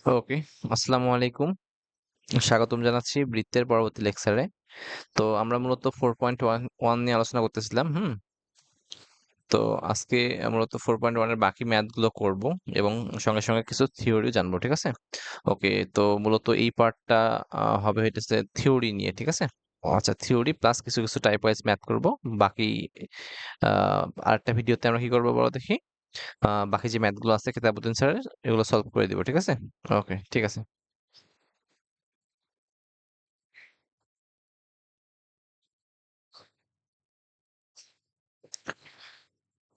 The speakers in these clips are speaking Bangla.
ওকে, আসসালামু আলাইকুম। স্বাগতম জানাচ্ছি বৃত্তের পরবর্তী লেকচারে। তো আমরা মূলত 4.1 নিয়ে আলোচনা করতেছিলাম। তো আজকে মূলত 4.1 এর বাকি ম্যাথ গুলো করব এবং সঙ্গে সঙ্গে কিছু থিওরিও জানবো, ঠিক আছে? ওকে, তো মূলত এই পার্টটা হবে হইতেছে থিওরি নিয়ে, ঠিক আছে? আচ্ছা, থিওরি প্লাস কিছু কিছু টাইপ ওয়াইজ ম্যাথ করব। বাকি আরেকটা ভিডিওতে আমরা কি করবো বলো দেখি। বাকি যে ম্যাথ গুলো আছে কিতাবুদ্দিন স্যারের, এগুলো সলভ করে দিব, ঠিক আছে? ওকে, ঠিক আছে।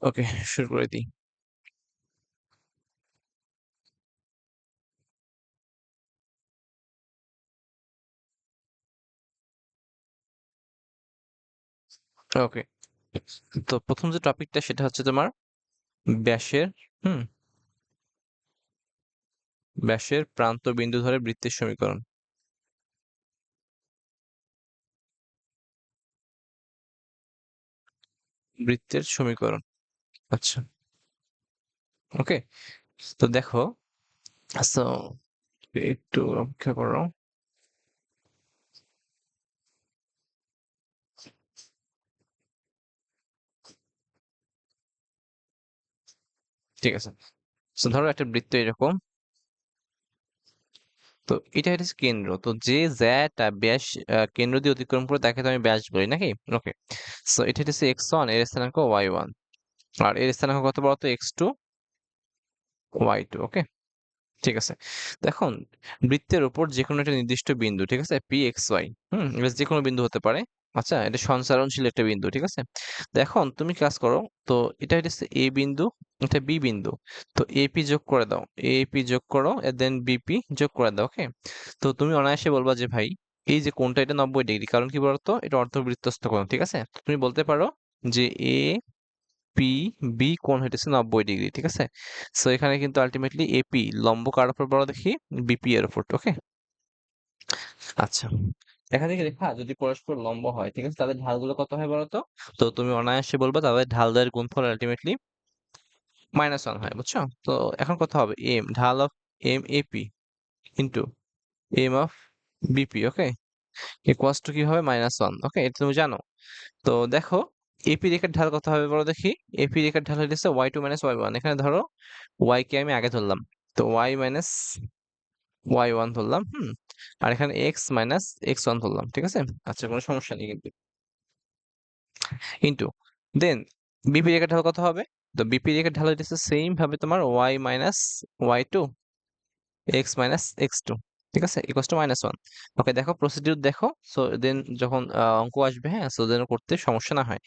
ওকে, শুরু করে দিই। ওকে, তো প্রথম যে টপিকটা সেটা হচ্ছে তোমার ব্যাসের হুম ব্যাসের প্রান্ত বিন্দু ধরে বৃত্তের সমীকরণ। বৃত্তের সমীকরণ। আচ্ছা, ওকে, তো দেখো, সো একটু অপেক্ষা করো। ঠিক আছে, তো ধরো একটা বৃত্ত এরকম। তো এটা হচ্ছে কেন্দ্র, তো যে জ্যাটা ব্যাস কেন্দ্র দিয়ে অতিক্রম করে তাকে তো আমি ব্যাস বলি নাকি? ওকে, সো এটা হচ্ছে x1, এর স্থানাঙ্ক y1, আর এর স্থানাঙ্ক কত বলতো? x2, y2। ওকে, ঠিক আছে। দেখুন, বৃত্তের উপর যে কোনো একটা নির্দিষ্ট বিন্দু, ঠিক আছে, পি এক্স ওয়াই, এটা যে কোনো বিন্দু হতে পারে। আচ্ছা, এটা সঞ্চারণশীল একটা বিন্দু, ঠিক আছে। তো এখন তুমি কাজ করো। তো এটা হচ্ছে এ বিন্দু, এটা বি বিন্দু। তো এপি যোগ করে দাও, এপি যোগ করো, দেন বিপি যোগ করে দাও। ওকে, তো তুমি অনায়াসে বলবা যে ভাই, এই যে কোণটা এটা 90 ডিগ্রি, কারণ কি বলতো, এটা অর্ধবৃত্তস্থ কোণ, ঠিক আছে। তুমি বলতে পারো যে এ পি বি কোণ হইতেছে 90 ডিগ্রি, ঠিক আছে। সো এখানে কিন্তু আলটিমেটলি এপি লম্ব কার উপর বড় দেখি? বিপি এর উপর। ওকে, আচ্ছা, এখানে থেকে রেখা যদি পরস্পর লম্ব হয়, ঠিক আছে, তাদের ঢালগুলো কত হয় বলতো? তো তুমি অনায়াসে বলবা তাদের ঢালদের গুণফল আলটিমেটলি -1 হয়, বুঝছো? তো এখন কথা হবে এম ঢাল of M AP into M of BP. Okay, equals to কি হবে? -1। ওকে, এটা তুমি জানো। তো দেখো, এপি রেখার ঢাল কত হবে বলো দেখি? এপি রেখার ঢাল হইতেছে y2 - y1। এখানে ধরো y কে আমি আগে ধরলাম, তো y মাইনাস y1 ধরলাম। আর এখানে x মাইনাস x1 ধরলাম, ঠিক আছে। আচ্ছা, কোনো সমস্যা নেই কিন্তু। ইন্টু দেন বিপি রেখার ঢাল কত হবে? তো বিপি রেখার ঢাল হইতেছে সেম ভাবে তোমার y minus y2, x minus x2, ঠিক আছে, ইকুয়ালস টু -1। ওকে, দেখো প্রসিডিউর দেখো। সো দেন যখন অঙ্ক আসবে, হ্যাঁ, সো দেন করতে সমস্যা না হয়।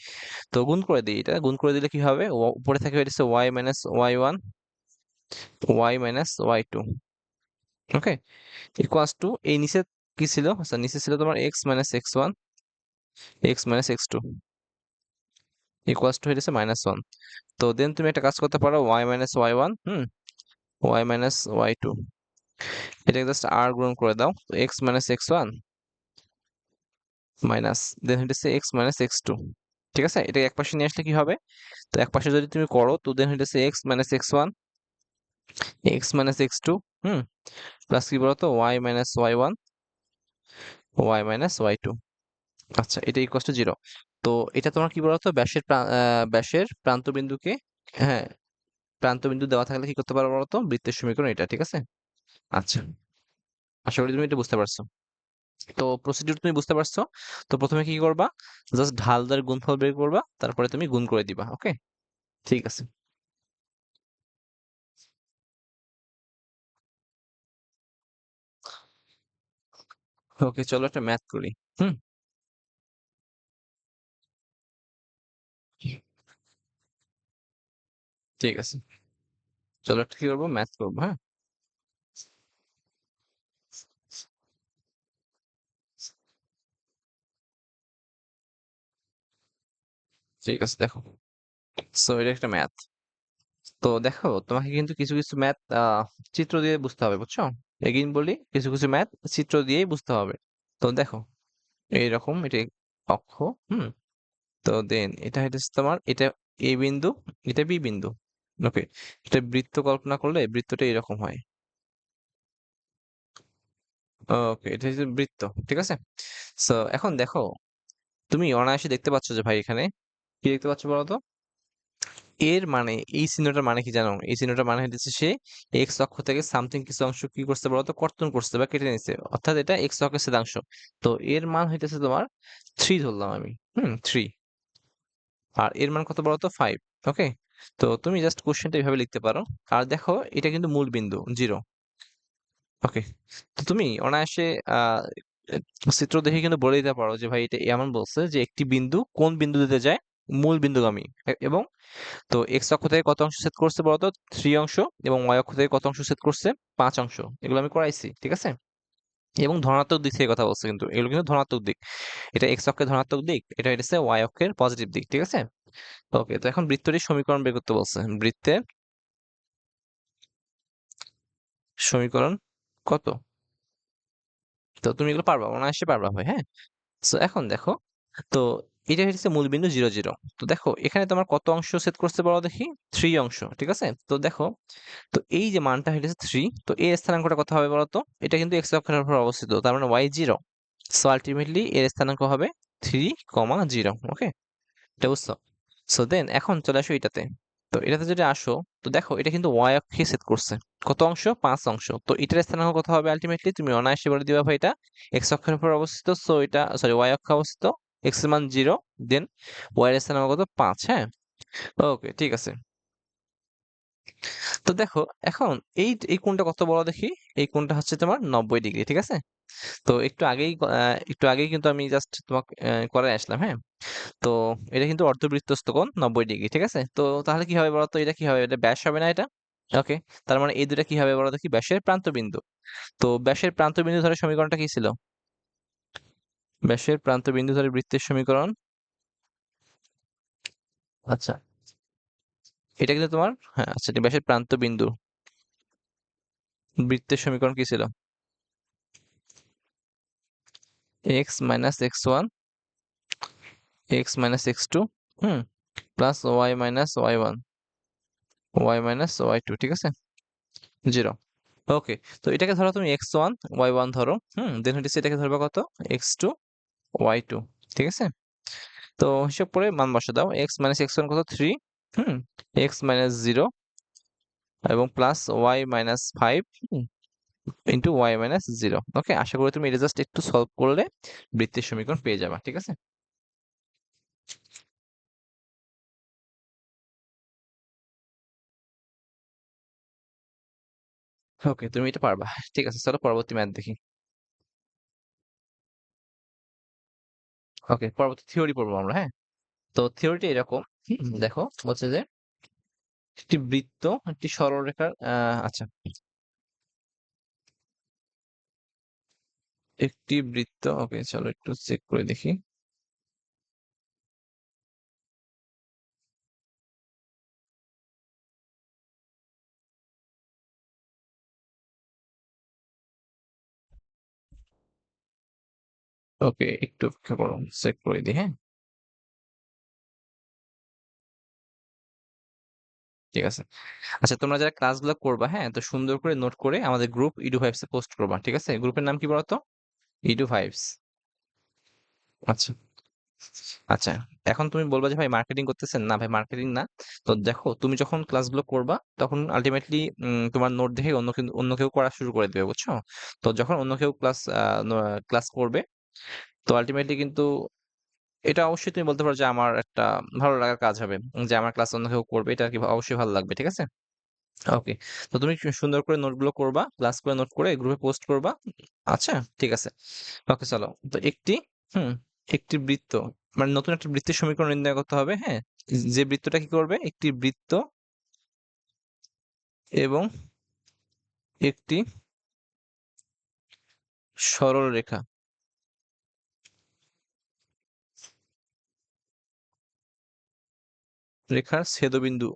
তো গুণ করে দিই, এটা গুণ করে দিলে কি হবে? উপরে থাকে হইতেছে y minus y1, y minus y2। ওকে, ইকুয়ালস টু এই নিচে কি ছিল? আচ্ছা, নিচে ছিল তোমার x minus x1, x minus x2, equals to হইতেছে -1। তো দেন তুমি একটা কাজ করতে পারো, y minus y1, y minus y2, এটাকে জাস্ট r গুণ করে দাও। তো x মাইনাস x1 মাইনাস দেন হইতেছে x মাইনাস x2, ঠিক আছে। এটা এক পাশে নিয়ে আসলে কি হবে? তো এক পাশে যদি তুমি করো, তো দেন হইতেছে x minus x1, x minus x2, plus কি বলতো, y minus y1, y minus y2। আচ্ছা, এটা ইকুয়ালস টু 0। তো এটা তোমার কি বলতো, ব্যাসের প্রান্ত বিন্দুকে, হ্যাঁ, প্রান্ত বিন্দু দেওয়া থাকলে কি করতে পারো বলতো? বৃত্তের সমীকরণ এটা, ঠিক আছে। আচ্ছা, আশা করি তুমি এটা বুঝতে পারছো। তো প্রসিডিউর তুমি বুঝতে পারছো। তো প্রথমে কি করবা? জাস্ট ঢালদার গুণফল বের করবা, তারপরে তুমি গুণ করে দিবা। ওকে, ঠিক আছে। ওকে, চলো একটা ম্যাথ করি। হুম ঠিক আছে, চলো একটা কি করবো, ম্যাথ করবো, হ্যাঁ। ঠিক আছে, দেখো, সো এটা একটা ম্যাথ। তো দেখো, তোমাকে কিন্তু কিছু কিছু ম্যাথ চিত্র দিয়ে বুঝতে হবে, বুঝছো? এগেইন বলি, কিছু কিছু ম্যাথ চিত্র দিয়েই বুঝতে হবে। তো দেখো, এইরকম এটা অক্ষ। হুম তো দেন এটা হচ্ছে তোমার, এটা এ বিন্দু, এটা বি বিন্দু। ওকে, এটা বৃত্ত কল্পনা করলে বৃত্তটা এরকম হয়। ওকে, এটা হচ্ছে বৃত্ত। ঠিক আছে? সো এখন দেখো, তুমি অনায়াসে দেখতে পাচ্ছ যে ভাই এখানে কি দেখতে পাচ্ছ বলো তো? এর মানে এই চিহ্নটার মানে কি জানো? এই চিহ্নটার মানে হচ্ছে সে এক্স অক্ষ থেকে সামথিং কিছু অংশ কি করছে বলতো? কর্তন করছে বা কেটে নিছে। অর্থাৎ এটা এক্স অক্ষের ছেদাংশ। তো এর মান হইতেছে তোমার 3 ধরলাম আমি। 3। আর এর মান কত বলতো? 5। ওকে? তো তুমি জাস্ট কোশ্চেনটা এভাবে লিখতে পারো। আর দেখো এটা কিন্তু মূল বিন্দু 0। ওকে? তো তুমি অনায়াসে আ চিত্র দেখে কিন্তু বলে দিতে পারো যে ভাই এটা এমন বলছে যে একটি বিন্দু কোন বিন্দু দিতে যায়? মূল বিন্দুগামী। এবং তো এক্স অক্ষ থেকে কত অংশ ছেদ করছে বলতো? 3 অংশ। এবং ওয়াই অক্ষ থেকে কত অংশ ছেদ করছে? 5 অংশ। এগুলো আমি করাইছি। ঠিক আছে? এবং ধনাত্মক দিক থেকে কথা বলছে কিন্তু। এগুলো কিন্তু ধনাত্মক দিক। এটা এক্স অক্ষের ধনাত্মক দিক, এটা হইতেছে ওয়াই অক্ষের পজিটিভ দিক। ঠিক আছে? ওকে, তো এখন বৃত্তটির সমীকরণ বের করতে বলছে। বৃত্তের সমীকরণ কত? তো তুমি এগুলো পারবা, অনায়াসে পারবা ভাই, হ্যাঁ? সো এখন দেখো, তো এটা হচ্ছে মূল বিন্দু 0, 0। তো দেখো এখানে তোমার কত অংশ ছেদ করছে বলো দেখি? 3 অংশ। ঠিক আছে? তো দেখো, তো এই যে মানটা হইতেছে 3, তো এর স্থানাঙ্কটা কত হবে বলতো? এটা কিন্তু এক্স অক্ষের উপর অবস্থিত, তার মানে ওয়াই 0। সো আলটিমেটলি এর স্থানাঙ্ক হবে 3, 0। ওকে? এটা বুঝছো? সো দেন এখন চলে আসো এটাতে। তো এটাতে যদি আসো, তো দেখো এটা কিন্তু ওয়াই অক্ষে ছেদ করছে। কত অংশ? 5 অংশ। তো এটার স্থানাঙ্ক কত হবে আলটিমেটলি? তুমি অনায়াসে বলে দিবা ভাই এটা এক্স অক্ষের উপর অবস্থিত, সো এটা সরি ওয়াই অক্ষে অবস্থিত। এক্স এর মান 0, দেন ওয়াই এর স্থানাঙ্ক কত? 5। হ্যাঁ? ওকে, ঠিক আছে। তো দেখো এখন এই কোণটা কত বড় দেখি? এই কোণটা হচ্ছে তোমার 90 ডিগ্রি। ঠিক আছে? তো একটু আগেই কিন্তু আমি জাস্ট তোমাকে করে আসলাম, হ্যাঁ? তো এটা কিন্তু অর্ধবৃত্তস্থ কোণ 90 ডিগ্রি। ঠিক আছে? তো তাহলে কি হবে বলতো? এটা কি হবে? এটা ব্যাস হবে না এটা? ওকে, তার মানে এই দুটা কি হবে বলো দেখি? ব্যাসের প্রান্ত বিন্দু। তো ব্যাসের প্রান্ত বিন্দু ধরে সমীকরণটা কি ছিল? ব্যাসের প্রান্ত বিন্দু ধরে বৃত্তের সমীকরণ। আচ্ছা, এটা কিন্তু তোমার, হ্যাঁ, আচ্ছা, এটা ব্যাসের প্রান্ত বিন্দু বৃত্তের সমীকরণ কি ছিল? X minus x one, x minus x two, hmm, plus Y minus y one, y minus y two. ঠিক আছে? 0। ওকে, তো এটাকে ধরো তুমি এক্স ওয়ান ওয়াই ওয়ান ধরো, দেন হচ্ছে এটাকে ধরবা কত? X two Y two. ঠিক আছে? তো হিসাব করে মান বসে দাও। এক্স মাইনাস এক্স ওয়ান কত? 3। হুম, এক্স মাইনাস 0 এবং plus Y minus 5 into Y minus 0। Okay, আশা করি তুমি এটা জাস্ট একটু সলভ করলে বৃত্তের সমীকরণ পেয়ে যাবা। ঠিক আছে? ওকে, তুমি এটা পারবা। ঠিক আছে, চলো পরবর্তী ম্যাথ দেখি। ওকে, পরবর্তী থিওরি পড়বো আমরা, হ্যাঁ? তো থিওরিটা এরকম, দেখো বলছে যে একটি বৃত্ত একটি সরলরেখার আচ্ছা, একটি বৃত্ত, ওকে চলো একটু চেক করে দেখি। ওকে, একটু অপেক্ষা করো, চেক করে দিই, হ্যাঁ? ঠিক আছে। আচ্ছা, তোমরা যারা ক্লাসগুলো করবা, হ্যাঁ, তো সুন্দর করে নোট করে আমাদের গ্রুপ ইডু ভাইবস এ পোস্ট করবা। ঠিক আছে? গ্রুপের নাম কি বলতো? Edu vibes. আচ্ছা, আচ্ছা। এখন তুমি বলবা যে ভাই মার্কেটিং করতেছেন। না ভাই, মার্কেটিং না। তো দেখো, তুমি যখন ক্লাসগুলো করবা তখন আলটিমেটলি তোমার নোট দেখে অন্য কেউ করা শুরু করে দেবে, বুঝছো? তো যখন অন্য কেউ ক্লাস করবে, তো আলটিমেটলি কিন্তু এটা অবশ্যই তুমি বলতে পারো যে আমার একটা ভালো লাগার কাজ হবে, যে আমার ক্লাস অন্য কেউ করবে, এটা আর কি অবশ্যই ভালো লাগবে। ঠিক আছে? ওকে, তো তুমি সুন্দর করে নোটগুলো করবা, ক্লাস করে নোট করে গ্রুপে পোস্ট করবা। আচ্ছা, ঠিক আছে। ওকে, চলো। তো হুম একটি বৃত্ত, মানে নতুন একটা বৃত্তের সমীকরণ নির্ণয় করতে হবে, হ্যাঁ? যে বৃত্তটা কি করবে? একটি বৃত্ত এবং একটি সরল রেখা, রেখার ছেদবিন্দু।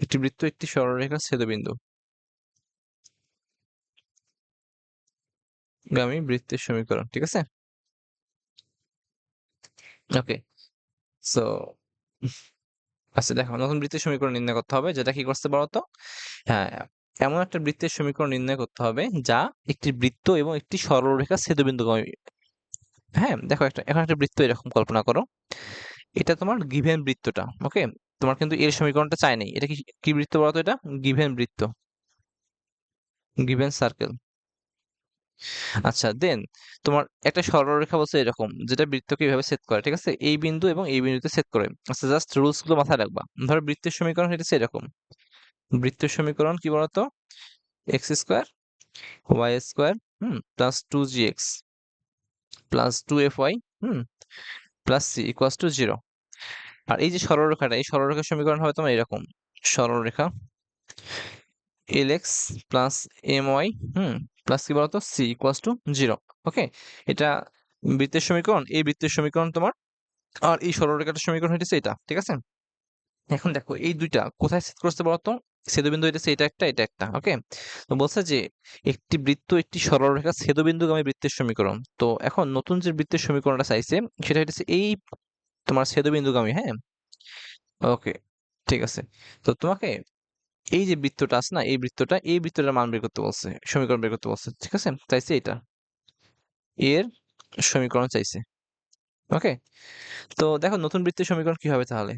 একটি বৃত্ত একটি সরল রেখার ছেদবিন্দু গামী বৃত্তের সমীকরণ। ঠিক আছে? ওকে, সো আচ্ছা, দেখো নতুন বৃত্তের সমীকরণ নির্ণয় করতে হবে, যেটা কি করতে বলো তো? হ্যাঁ, এমন একটা বৃত্তের সমীকরণ নির্ণয় করতে হবে যা একটি বৃত্ত এবং একটি সরলরেখা ছেদবিন্দুগামী। হ্যাঁ, দেখো এখন একটা বৃত্ত এরকম কল্পনা করো। এটা তোমার গিভেন বৃত্তটা, ওকে? তোমার কিন্তু এর সমীকরণটা চাই নাই। এটা কি কি বৃত্ত বলতো? এটা গিভেন বৃত্ত, গিভেন সার্কেল। আচ্ছা, দেন তোমার একটা সরলরেখা বলছে এরকম, যেটা বৃত্তকে এইভাবে ছেদ করে, ঠিক আছে? এই বিন্দু এবং এই বিন্দুতে ছেদ করে। আচ্ছা, জাস্ট রুলস গুলো মাথায় রাখবা। ধরো বৃত্তের সমীকরণ হচ্ছে এরকম। বৃত্তের সমীকরণ কি বলতো? X square Y square plus 2gx plus 2fy plus C equals to 0। আর এই যে সরলরেখাটা, এই সরলরেখার সমীকরণ হবে তোমার এরকম। সরলরেখা L X plus M Y plus কি বলতো? C equals to 0। ওকে, এটা বৃত্তের সমীকরণ। এই বৃত্তের সমীকরণ তোমার, আর এই সরলরেখাটার সমীকরণ হইতেছে এটা, ঠিক আছে? এখন দেখো এই দুইটা কোথায় ছেদ করতে বলতো? ছেদবিন্দু হইতেছে এটা একটা, এটা একটা। ওকে, তো বলছে যে একটি বৃত্ত একটি সরলরেখা ছেদবিন্দুগামী বৃত্তের সমীকরণ। তো এখন নতুন যে বৃত্তের সমীকরণটা চাইছে সেটা হইতেছে এই তোমার ছেদবিন্দুগামী। হ্যাঁ, ওকে, ঠিক আছে। তো তোমাকে এই যে বৃত্তটা আছে না, এই বৃত্তটার মান বের করতে বলছে, সমীকরণ বের করতে বলছে, ঠিক আছে? চাইছে এটা, এর সমীকরণ চাইছে। ওকে, তো দেখো নতুন বৃত্তের সমীকরণ কি হবে তাহলে?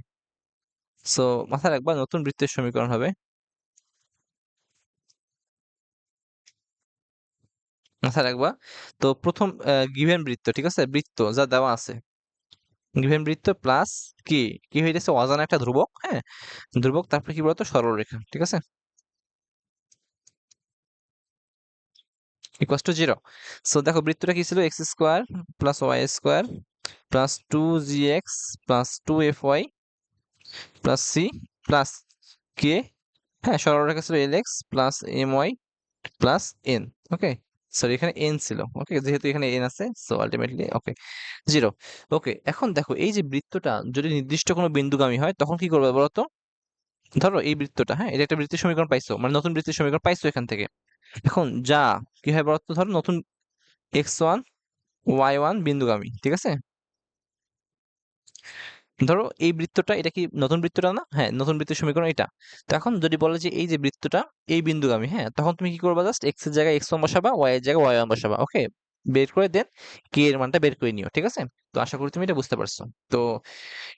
সো মাথায় রাখবা, নতুন বৃত্তের সমীকরণ হবে, মাথায় রাখবা। তো প্রথম গিভেন বৃত্ত, ঠিক আছে? বৃত্ত যা দেওয়া আছে, গিভেন বৃত্ত প্লাস কি কি হইতেছে? অজানা একটা ধ্রুবক। হ্যাঁ, ধ্রুবক, তারপরে কি বলতো? সরলরেখা, ঠিক আছে? Equals to 0। সো দেখো বৃত্তটা কি ছিল? X square plus Y square plus 2gx plus 2fy plus c plus k. হ্যাঁ, সরলরেখা ছিল l x plus M Y plus n. Okay, sorry এখানে এন ছিল। ওকে, যেহেতু এখানে এন আছে, সো আলটিমেটলি ওকে 0। ওকে, এখন দেখো এই যে বৃত্তটা যদি নির্দিষ্ট কোনো বিন্দুগামী হয় তখন কি করবে বলতো? ধরো এই বৃত্তটা, হ্যাঁ, এটা একটা বৃত্তের সমীকরণ পাইছো, মানে নতুন বৃত্তের সমীকরণ পাইছো এখান থেকে। এখন যা কি হয় বলতো? ধরো নতুন x1 y1 বিন্দুগামী, ঠিক আছে? ধরো এই বৃত্তটা, এটা কি নতুন বৃত্তটা না? হ্যাঁ, নতুন বৃত্তের সমীকরণ এটা। তো এখন যদি বলে যে এই যে বৃত্তটা এই বিন্দুগামী, হ্যাঁ, তখন তুমি কি করবা? জাস্ট এক্স এর জায়গায় x1 বসাবা, y এর জায়গায় y1 বসাবা। ওকে, বের করে দেন কে এর মানটা বের করে নিও, ঠিক আছে? তো আশা করি তুমি এটা বুঝতে পারছো। তো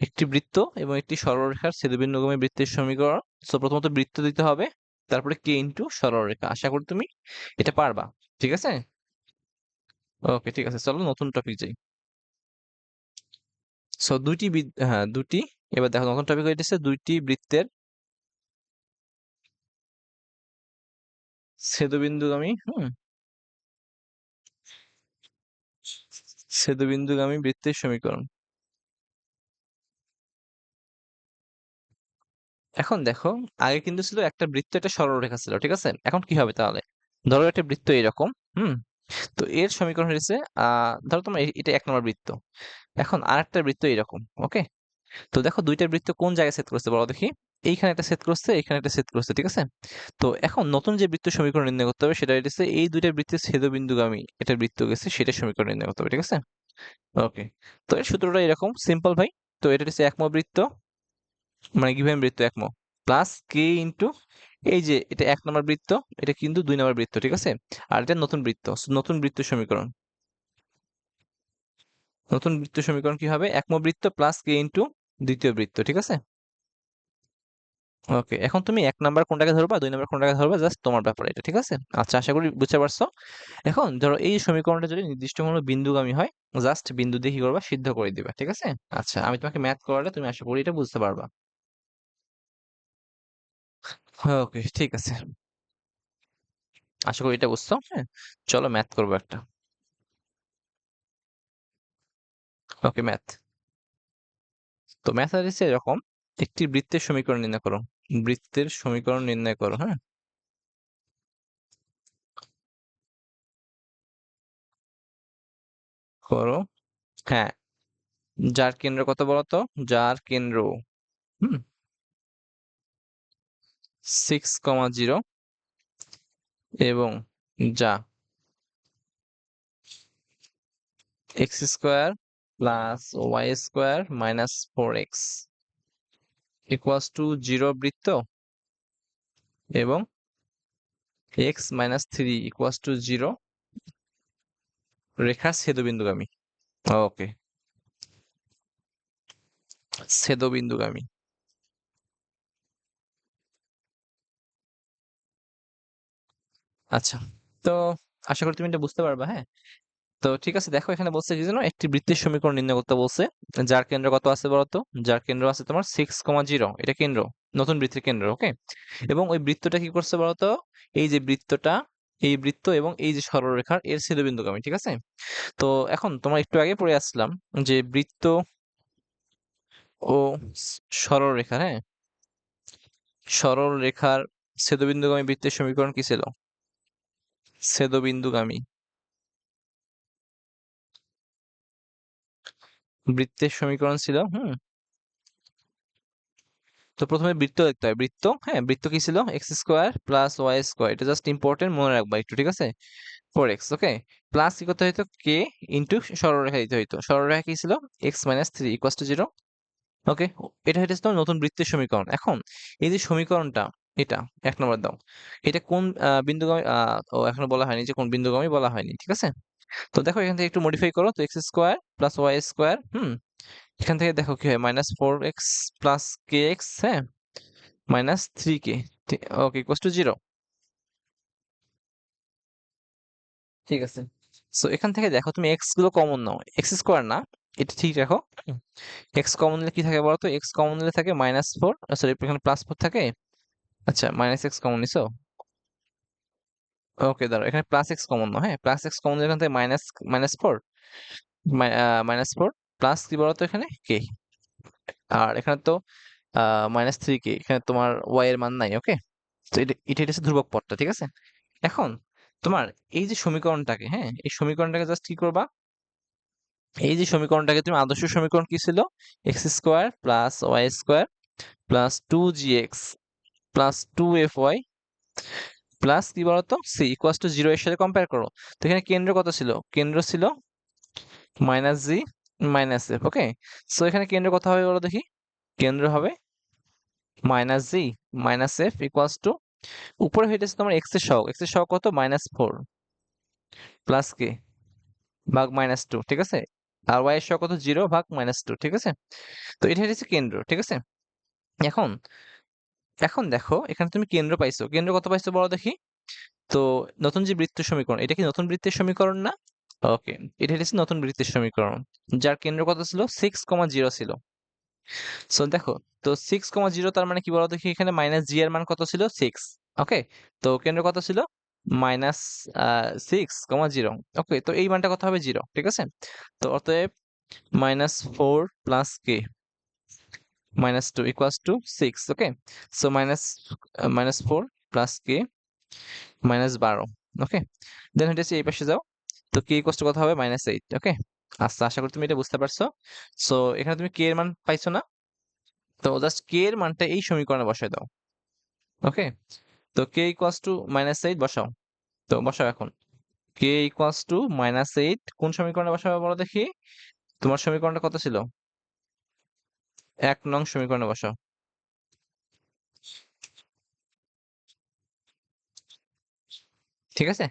একটি বৃত্ত এবং একটি সরলরেখার ছেদবিন্দুগামী বৃত্তের সমীকরণ। সো প্রথমত বৃত্ত দিতে হবে, তারপরে কে ইন্টু সরলরেখা। আশা করি তুমি এটা পারবা, ঠিক আছে? ওকে, ঠিক আছে, চলো নতুন টপিক যাই। সো হ্যাঁ, দুটি। এবার দেখো নতুন টপিক হইতেছে দুইটি বৃত্তের ছেদবিন্দুগামী ছেদবিন্দুগামী বৃত্তের সমীকরণ। এখন দেখো, আগে কিন্তু ছিল একটা বৃত্ত, একটা সরলরেখা ছিল, ঠিক আছে? এখন কি হবে তাহলে? ধরো একটা বৃত্ত এরকম, হুম, তো এর সমীকরণ হয়েছে ধরো তোমার এটা 1 নম্বর বৃত্ত। এখন আরেকটা বৃত্ত এরকম, ওকে? তো দেখো দুইটা বৃত্ত কোন জায়গায় ছেদ করছে বলো দেখি? এইখানে একটা ছেদ করছে, এইখানে একটা ছেদ করছে, ঠিক আছে? তো এখন নতুন যে বৃত্ত সমীকরণ নির্ণয় করতে হবে সেটা হচ্ছে এই দুইটা বৃত্তের ছেদবিন্দুগামী এটা বৃত্ত গেছে সেটা সমীকরণ নির্ণয় করতে হবে, ঠিক আছে? ওকে, তো এর সূত্রটা এরকম সিম্পল ভাই। তো এটা হচ্ছে একম বৃত্ত, মানে গিভেন বৃত্ত একম, প্লাস কে ইন্টু এই যে এটা 1 নম্বর বৃত্ত, এটা কিন্তু 2 নম্বর বৃত্ত, ঠিক আছে? আর এটা নতুন বৃত্ত, so নতুন বৃত্ত সমীকরণ। নতুন বৃত্ত সমীকরণ কি হবে? একম বৃত্ত প্লাস কে ইন্টু দ্বিতীয় বৃত্ত, ঠিক আছে? ওকে, এখন তুমি 1 নাম্বার কোনটাকে ধরবা, 2 নাম্বার কোনটাকে ধরবা, জাস্ট তোমার ব্যাপার এটা, ঠিক আছে? আচ্ছা, আশা করি বুঝতে পারছো। এখন ধরো এই সমীকরণটা যদি নির্দিষ্ট কোনো বিন্দুগামী হয়, জাস্ট বিন্দু দিয়ে কি করবা? সিদ্ধ করে দিবা, ঠিক আছে? আচ্ছা, আমি তোমাকে ম্যাথ করালে তুমি আশা করি এটা বুঝতে পারবা। ওকে, ঠিক আছে, আশা করি এটা বুঝছো। হ্যাঁ, চলো ম্যাথ করবো একটা। ওকে, ম্যাথ। তো ম্যাথ হচ্ছে এরকম, একটি বৃত্তের সমীকরণ নির্ণয় করো। বৃত্তের সমীকরণ নির্ণয় করো, হ্যাঁ, করো। হ্যাঁ, যার কেন্দ্র কত বলতো? যার কেন্দ্র হুম 6,0 এবং যা X square plus Y square minus 4x equals to 0 বৃত্ত এবং X minus three equals to zero রেখার ছেদবিন্দুগামী। ওকে, ছেদবিন্দুগামী। আচ্ছা, তো আশা করি তুমি এটা বুঝতে পারবা। হ্যাঁ, তো ঠিক আছে, দেখো এখানে বলছে কি জানো, একটি বৃত্তের সমীকরণ নির্ণয় করতে বলছে, যার কেন্দ্র কত আছে বলতো? যার কেন্দ্র আছে তোমার 6,0, এটা কেন্দ্র, নতুন বৃত্তের কেন্দ্র। ওকে, এবং ওই বৃত্তটা কি করছে বলতো? এই যে বৃত্তটা, এই বৃত্ত এবং এই যে সরলরেখার এর ছেদবিন্দুগামী, ঠিক আছে? তো এখন তোমার একটু আগে পড়ে আসলাম যে বৃত্ত ও সরলরেখা, হ্যাঁ, সরলরেখার ছেদবিন্দুগামী বৃত্তের সমীকরণ কি ছিল? ছেদবিন্দুগামী বৃত্তের সমীকরণ ছিল, তো প্রথমে বৃত্ত দেখতে হয়, বৃত্ত, হ্যাঁ, বৃত্ত কি ছিল? X square plus Y square, এটা জাস্ট ইম্পর্টেন্ট, মনে রাখবা একটু, ঠিক আছে? 4x, ওকে, প্লাস কি করতে হইতো? কে ইন্টু সরলরেখা দিতে হইতো, সরলরেখা কি ছিল? X minus three equals to zero. Okay, এটা হচ্ছে তোমার নতুন বৃত্তের সমীকরণ। এখন এই যে সমীকরণটা, এটা 1 নম্বর দাও, এটা কোন বিন্দুগামী? ও এখনো বলা হয়নি যে কোন বিন্দুগামী, বলা হয়নি, ঠিক আছে? তো দেখো এখান থেকে একটু মডিফাই করো, তো x square plus Y square, এখান থেকে দেখো কি হয়, -4x প্লাস কে এক্স, হ্যাঁ, -3k, okay, equals to zero. ঠিক আছে, সো এখান থেকে দেখো তুমি এক্স গুলো কমন নাও, এক্স স্কোয়ার না, এটা ঠিক রাখো। এক্স কমন নিলে কি থাকে বলতো? এক্স কমন নিলে থাকে -4, সরি এখানে +4 থাকে। আচ্ছা, -x কমন নিছো, ওকে, দাঁড়াও, এখানে +x কমন নাও, হ্যাঁ, +x কমন নিলে এখান থেকে -4, -4 প্লাস কি বলতো এখানে কে, আর এখানে তো -3k, এখানে তোমার y এর মান নাই। ওকে, তো এটা এটা হচ্ছে ধ্রুবক পদটা, ঠিক আছে? এখন তোমার এই যে সমীকরণটাকে, হ্যাঁ, এই সমীকরণটাকে জাস্ট কি করবা, এই যে সমীকরণটাকে তুমি আদর্শ সমীকরণ কি ছিল? X square plus Y square plus 2gx plus 2fy plus কি বলতো সি ইকুয়াস টু জিরো এর সাথে কম্পেয়ার করো। তো এখানে কেন্দ্র কত ছিল? কেন্দ্র ছিল -g -f। ওকে, সো এখানে কেন্দ্র কত হবে বলো দেখি? কেন্দ্র হবে -g -f ইকুয়াস টু, উপরে হইতেছে তোমার এক্স এর সহগ, এক্স এর সহগ কত? -4 প্লাস কে ভাগ -2, ঠিক আছে? আর ওয়াই এর সহগ কত? 0 ভাগ -2, ঠিক আছে? তো এটা হচ্ছে কেন্দ্র, ঠিক আছে? এখন এখন দেখো এখানে তুমি কেন্দ্র পাইছো, কেন্দ্র কত পাইছো বলো দেখি? তো নতুন যে বৃত্ত সমীকরণ, এটা কি নতুন বৃত্তের সমীকরণ না? ওকে, এটা হচ্ছে নতুন বৃত্তের সমীকরণ, যার কেন্দ্র কত ছিল? 6,0 ছিল। সো দেখো, তো 6,0 তার মানে কি বলো দেখি? এখানে -g এর মান কত ছিল? 6। ওকে, তো কেন্দ্র কত ছিল? -6,0। ওকে, তো এই মানটা কত হবে? 0, ঠিক আছে? তো অতএব -4 plus k -2 equals to 6। Okay, so -4 plus k -12। Okay, then হচ্ছে এই পাশে যাও, তো কে ইকুয়ালস টু কত হবে? -8। ওকে, আচ্ছা, আশা করি তুমি এটা বুঝতে পারছো। সো এখানে তুমি কে এর মান পাইছো না? তো জাস্ট কে এর মানটা এই সমীকরণে বসায় দাও। ওকে, তো কে ইকুয়ালস টু -8 বসাও, তো বসাও এখন। কে ইকুয়ালস টু -8 কোন সমীকরণে বসাবে বলো দেখি? তোমার সমীকরণটা কত ছিল? 1 নং সমীকরণে বসাও। ঠিক আছে,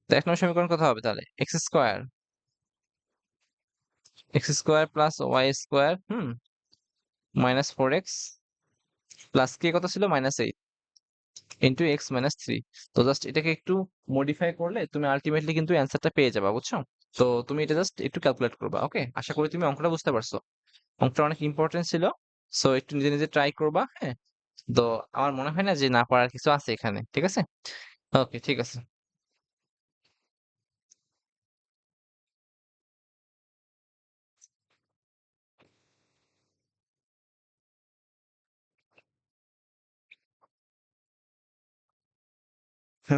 তো 1 নং সমীকরণ কত হবে তাহলে? X square plus Y square, -4x plus k কত ছিল? -8 ইন্টু x-3। তো জাস্ট এটাকে একটু মডিফাই করলে তুমি আলটিমেটলি কিন্তু অ্যান্সারটা পেয়ে যাবা, বুঝছো? তো তুমি এটা জাস্ট একটু ক্যালকুলেট করবা। ওকে, আশা করি তুমি অঙ্কটা বুঝতে পারছো, অঙ্কটা অনেক ইম্পর্টেন্ট ছিল। সো একটু নিজে নিজে ট্রাই করবা, হ্যাঁ। তো আমার মনে হয় না যে না পারার কিছু আছে এখানে, ঠিক আছে? ওকে, ঠিক আছে।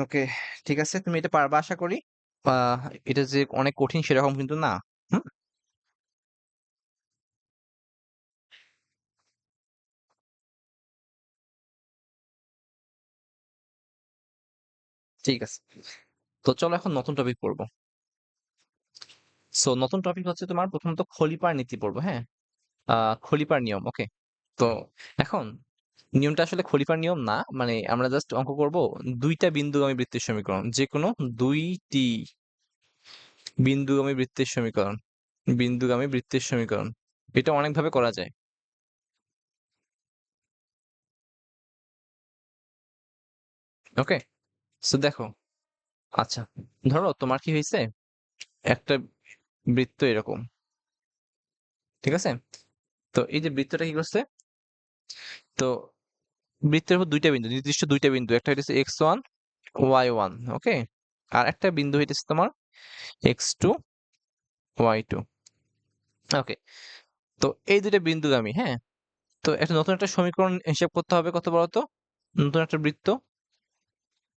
ওকে, ঠিক আছে, তুমি এটা পারবা আশা করি। আহ এটা যে অনেক কঠিন সেরকম কিন্তু না। হুম, ঠিক আছে, তো চলো এখন নতুন টপিক পড়বো। সো নতুন টপিক হচ্ছে তোমার প্রথমত খলিপার নীতি পড়বো, হ্যাঁ, খলিপার নিয়ম। ওকে, তো এখন নিয়মটা আসলে খলিফার নিয়ম না, মানে আমরা জাস্ট অঙ্ক করব দুইটা বিন্দুগামী বৃত্তের সমীকরণ, যে কোনো দুইটি বিন্দুগামী বৃত্তের সমীকরণ, বিন্দুগামী বৃত্তের সমীকরণ। এটা অনেকভাবে করা যায়। ওকে, সো দেখো, আচ্ছা, ধরো তোমার কি হয়েছে, একটা বৃত্ত এরকম, ঠিক আছে? তো এই যে বৃত্তটা কি করছে, তো বৃত্তের উপর দুইটা বিন্দু, নির্দিষ্ট দুইটা বিন্দু, একটা হইতেছে x1 y1, ওকে, আর একটা বিন্দু হইতেছে তোমার x2 y2, ওকে। তো এই দুইটা বিন্দুগামী, হ্যাঁ, তো একটা নতুন একটা সমীকরণ হিসাব করতে হবে, কত বড় তো, নতুন একটা বৃত্ত,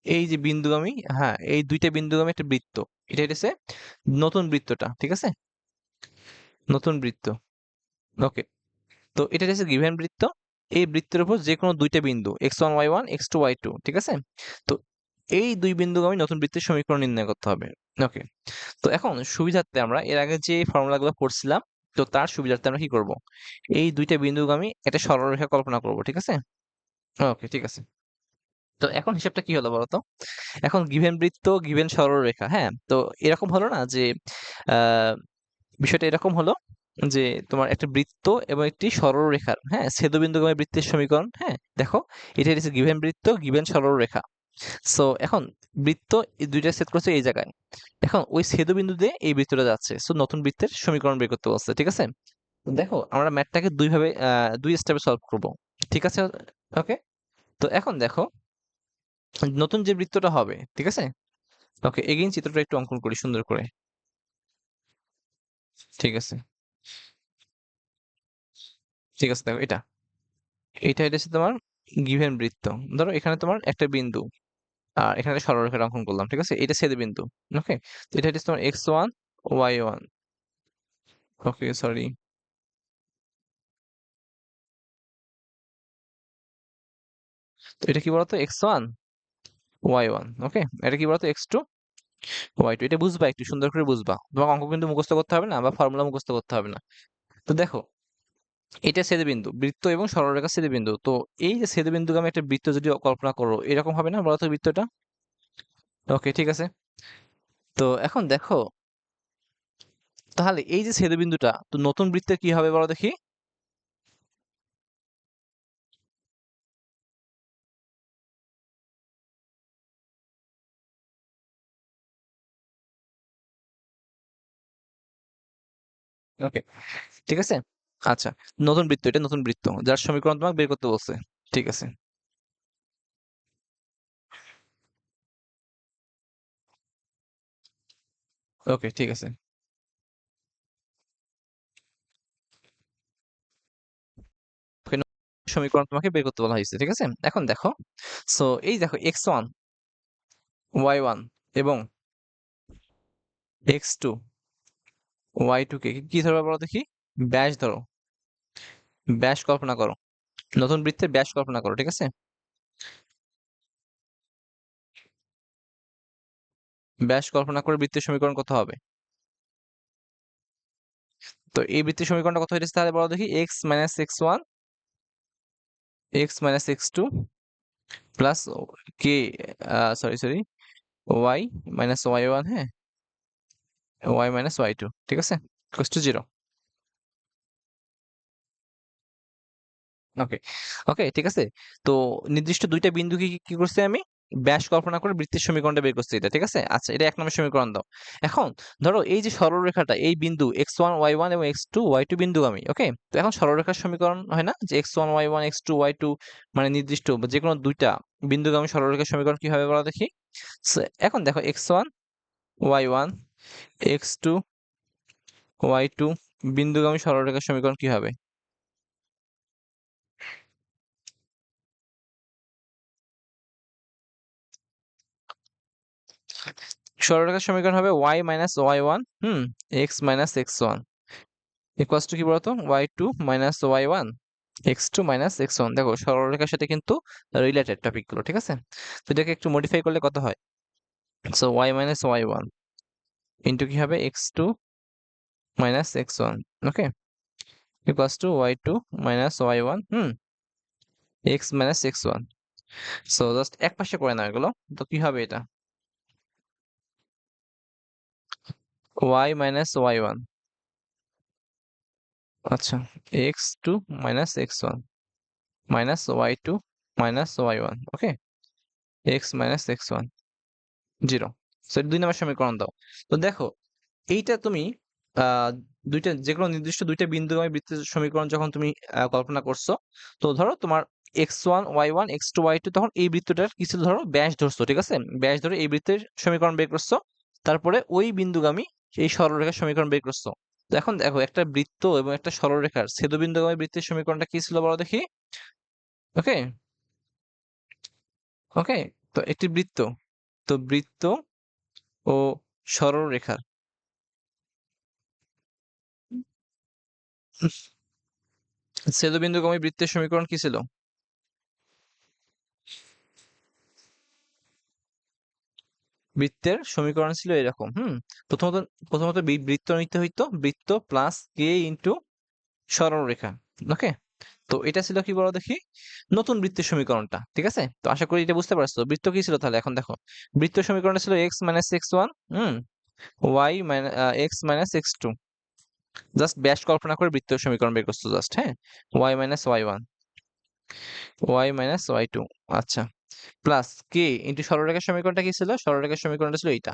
এই যে বিন্দুগামী, হ্যাঁ, এই দুইটা বিন্দুগামী একটা বৃত্ত, এটা হইতেছে নতুন বৃত্তটা, ঠিক আছে, নতুন বৃত্ত, ওকে। তো এটা হচ্ছে গিভেন বৃত্ত, এই বৃত্তের উপর যে কোনো দুইটা বিন্দু x1 y1 x2 y2, ঠিক আছে? তো এই দুই বিন্দুগামী নতুন বৃত্তের সমীকরণ নির্ণয় করতে হবে, ওকে। তো এখন সুবিধার্থে আমরা এর আগে যে ফর্মুলাগুলো পড়ছিলাম, তো তার সুবিধার্থে আমরা কি করব, এই দুইটা বিন্দুগামী একটা সরলরেখা কল্পনা করব, ঠিক আছে? ওকে, ঠিক আছে। তো এখন হিসাবটা কি হলো বলতো, এখন গিভেন বৃত্ত, গিভেন সরলরেখা, হ্যাঁ, তো এরকম হলো না যে আহ বিষয়টা এরকম হলো যে তোমার একটা বৃত্ত এবং একটি সরলরেখার, হ্যাঁ, ছেদবিন্দুগামী বৃত্তের সমীকরণ, হ্যাঁ, দেখো, এটা হচ্ছে গিভেন বৃত্ত, গিভেন সরলরেখা। সো এখন বৃত্ত এই দুইটা সেট করছে এই জায়গায়, এখন ওই ছেদবিন্দু দিয়ে এই বৃত্তটা যাচ্ছে, সো নতুন বৃত্তের সমীকরণ বের করতে বলছে, ঠিক আছে? তো দেখো আমরা ম্যাথটাকে দুই ভাবে, দুই স্টেপে সলভ করব, ঠিক আছে? ওকে, তো এখন দেখো নতুন যে বৃত্তটা হবে, ঠিক আছে, ওকে, এগেইন চিত্রটা একটু অঙ্কন করি সুন্দর করে, ঠিক আছে, ঠিক আছে, দেখো এটা, এটা হচ্ছে তোমার গিভেন বৃত্ত, ধরো এখানে তোমার একটা বিন্দু, আর এখানে একটা সরলরেখা অঙ্কন করলাম, ঠিক আছে, এটা ছেদবিন্দু, ওকে। তো এটা হচ্ছে তোমার x1 y1, ওকে, সরি, তো এটা কি বলতো x1 y1, ওকে, এটা কি বলতো x2 y2, এটা বুঝবা, একটু সুন্দর করে বুঝবা, তোমাকে অঙ্ক কিন্তু মুখস্থ করতে হবে না বা ফর্মুলা মুখস্থ করতে হবে না। তো দেখো, এটা ছেদবিন্দু, বৃত্ত এবং সরলরেখা ছেদবিন্দু, তো এই যে ছেদবিন্দুগামী একটা বৃত্ত যদি কল্পনা করো, এরকম হবে না বলতো বৃত্তটা? ওকে, ঠিক আছে। তো এখন দেখো, তাহলে এই যে ছেদবিন্দুটা, তো নতুন বৃত্তের কি হবে বলো দেখি? ওকে, ঠিক আছে, আচ্ছা, নতুন বৃত্ত, এটা নতুন বৃত্ত যার সমীকরণ তোমাকে বের করতে বলছে, ঠিক আছে, ওকে, ঠিক আছে, ওকে, সমীকরণ তোমাকে বের করতে বলা হয়েছে, ঠিক আছে। এখন দেখো, সো এই দেখো x1 y1 এবং x2 y2 কে কি ধরো বলো দেখি? ব্যাস ধরো, ব্যাস কল্পনা করো, নতুন বৃত্তের ব্যাস কল্পনা করো, ঠিক আছে? ব্যাস কল্পনা করে বৃত্তের সমীকরণ কত হবে? তো এই বৃত্তের সমীকরণটা কত হয়েছে তাহলে বলো দেখি? x-x1 x-x2 প্লাস কে, সরি সরি, y-y1, হ্যাঁ, y-y2, ঠিক আছে, ইকুয়ালস টু 0। ওকে, ওকে, ঠিক আছে। তো নির্দিষ্ট দুইটা বিন্দু কি কি করছি আমি? ব্যাস কল্পনা করে বৃত্তের সমীকরণটা বের করছি, এটা ঠিক আছে। আচ্ছা, এটা এক নম্বর সমীকরণ দাও। এখন ধরো এই যে সরলরেখাটা, এই বিন্দু x1 y1 এবং x2 y2 বিন্দুগামী, ওকে। তো এখন সরলরেখার সমীকরণ হয় না যে x1 y1 x2 y2, মানে নির্দিষ্ট যে কোনো দুইটা বিন্দুগামী সরলরেখার সমীকরণ কি হবে বলো দেখি? So, এখন দেখো x1 y1 x2 y2 বিন্দুগামী সরলরেখার সমীকরণ কি হবে? সরলরেখার সমীকরণ হবে y-y1, x-x1 ইকুয়ালস টু কি বলতো? y2 - y1 x2 - x1। দেখো সরলরেখার সাথে কিন্তু রিলেটেড টপিক গুলো, ঠিক আছে? তো এটাকে একটু মডিফাই করলে কত হয়? সো y - y1 ইনটু কি হবে? x2 - x1, okay, equals to y2 - y1, x minus x one. So just এক পাশে করে নাও এগুলো। তো কি হবে এটা? Y minus y one. আচ্ছা, x two minus x one minus y two minus y one. Okay, x minus x one 0। So 2 নম্বর সমীকরণ দাও। তো দেখো এইটা তুমি আহ দুইটা যেকোনো নির্দিষ্ট দুইটা বিন্দুগামী বৃত্তের সমীকরণ যখন তুমি কল্পনা করছো, তো ধরো তোমার X one Y one x two Y two, তখন এই বৃত্তটার কিছু ধরো ব্যাস ধরছো, ঠিক আছে? ব্যাস ধরে এই বৃত্তের সমীকরণ বের করছো, তারপরে ওই বিন্দুগামী এই সরলরেখার সমীকরণ বের করছো। তো এখন দেখো একটা বৃত্ত এবং একটা সরলরেখার ছেদবিন্দুগামী বৃত্তের সমীকরণটা কি ছিল বলো দেখি। ওকে, ওকে। তো একটি বৃত্ত, তো বৃত্ত ও সরলরেখার ছেদবিন্দুগামী বৃত্তের সমীকরণ কি ছিল? বৃত্তের সমীকরণ ছিল এরকম। প্রথমত প্রথমত বৃত্ত নিতে হইতো, বৃত্ত প্লাস কে ইন্টু সরলরেখা। ওকে, তো এটা ছিল কি বলো দেখি, নতুন বৃত্তের সমীকরণটা, ঠিক আছে? তো আশা করি এটা বুঝতে পারছো। বৃত্ত কি ছিল তাহলে? এখন দেখো, বৃত্তের সমীকরণটা ছিল x minus x one, y minus x minus x two. Just ব্যাস কল্পনা করে বৃত্তের সমীকরণ বের করছো জাস্ট, হ্যাঁ। Y minus y one, y minus y two. আচ্ছা, প্লাস কে ইন্টু সরলরেখার সমীকরণটা কি ছিল? সরলরেখার সমীকরণটা ছিল এইটা,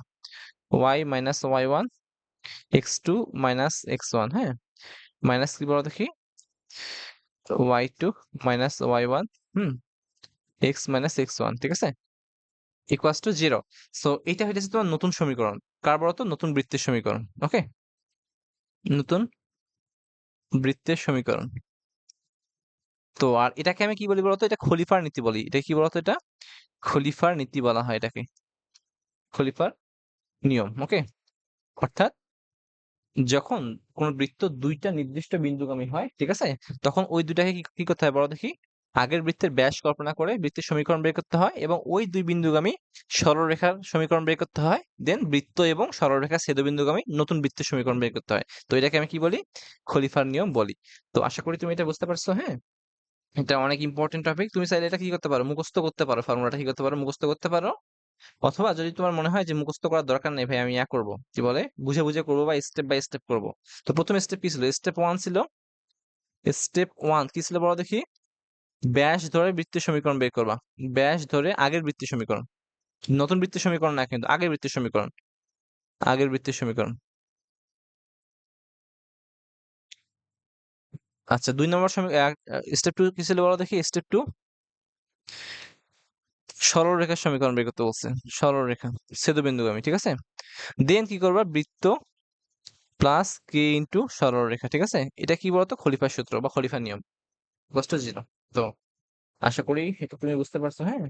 y minus y one x two minus x one, হ্যাঁ। মাইনাস কি বলো দেখি, y two minus y one, hmm, x minus x one, ঠিক আছে, ইকুয়ালস টু 0। সো এটা হইতেছে তোমার নতুন সমীকরণ। কার বলতো? নতুন বৃত্তের সমীকরণ। ওকে, নতুন বৃত্তের সমীকরণ। তো আর এটাকে আমি কি বলি বলতো? এটা খলিফার নীতি বলি। এটা কি বলতো? এটা খলিফার নীতি বলা হয় এটাকে, খলিফার নিয়ম। ওকে, অর্থাৎ যখন কোন বৃত্ত দুইটা নির্দিষ্ট বিন্দুগামী হয়, ঠিক আছে, তখন ওই দুটাকে কি কি করতে হয় বলো দেখি, আগের বৃত্তের ব্যাস কল্পনা করে বৃত্তের সমীকরণ বের করতে হয়, এবং ওই দুই বিন্দুগামী সরলরেখার সমীকরণ বের করতে হয়, দেন বৃত্ত এবং সরলরেখার ছেদবিন্দুগামী নতুন বৃত্তের সমীকরণ বের করতে হয়। তো এটাকে আমি কি বলি? খলিফার নিয়ম বলি। তো আশা করি তুমি এটা বুঝতে পারছো, হ্যাঁ। এটা অনেক ইম্পর্টেন্ট টপিক। তুমি চাইলে এটা কি করতে পারো, মুখস্থ করতে পারো, ফর্মুলাটা কি করতে পারো, মুখস্থ করতে পারো। অথবা যদি তোমার মনে হয় যে মুখস্থ করার দরকার নেই ভাই, আমি করব, কি বলে, বুঝে বুঝে করবো বা স্টেপ বাই স্টেপ করবো। তো প্রথম স্টেপ কি ছিল? স্টেপ ওয়ান ছিল, স্টেপ ওয়ান কি ছিল বলো দেখি, ব্যাস ধরে বৃত্তের সমীকরণ বের করবা। ব্যাস ধরে আগের বৃত্তের সমীকরণ, নতুন বৃত্তের সমীকরণ না, কিন্তু আগের বৃত্তের সমীকরণ, আগের বৃত্তের সমীকরণ। আচ্ছা, 2 নম্বর স্টেপ টু কি ছিল বলো দেখি, স্টেপ টু সরলরেখার সমীকরণ বের করতে বলছে। সরলরেখা ছেদবিন্দুগামী, ঠিক আছে। দেন কি করবা, বৃত্ত প্লাস কে ইন্টু সরলরেখা, ঠিক আছে। এটা কি বলতো? খলিফার সূত্র বা খলিফার নিয়ম, কষ্ট 0। তো আশা করি এটা তুমি বুঝতে পারছো, হ্যাঁ।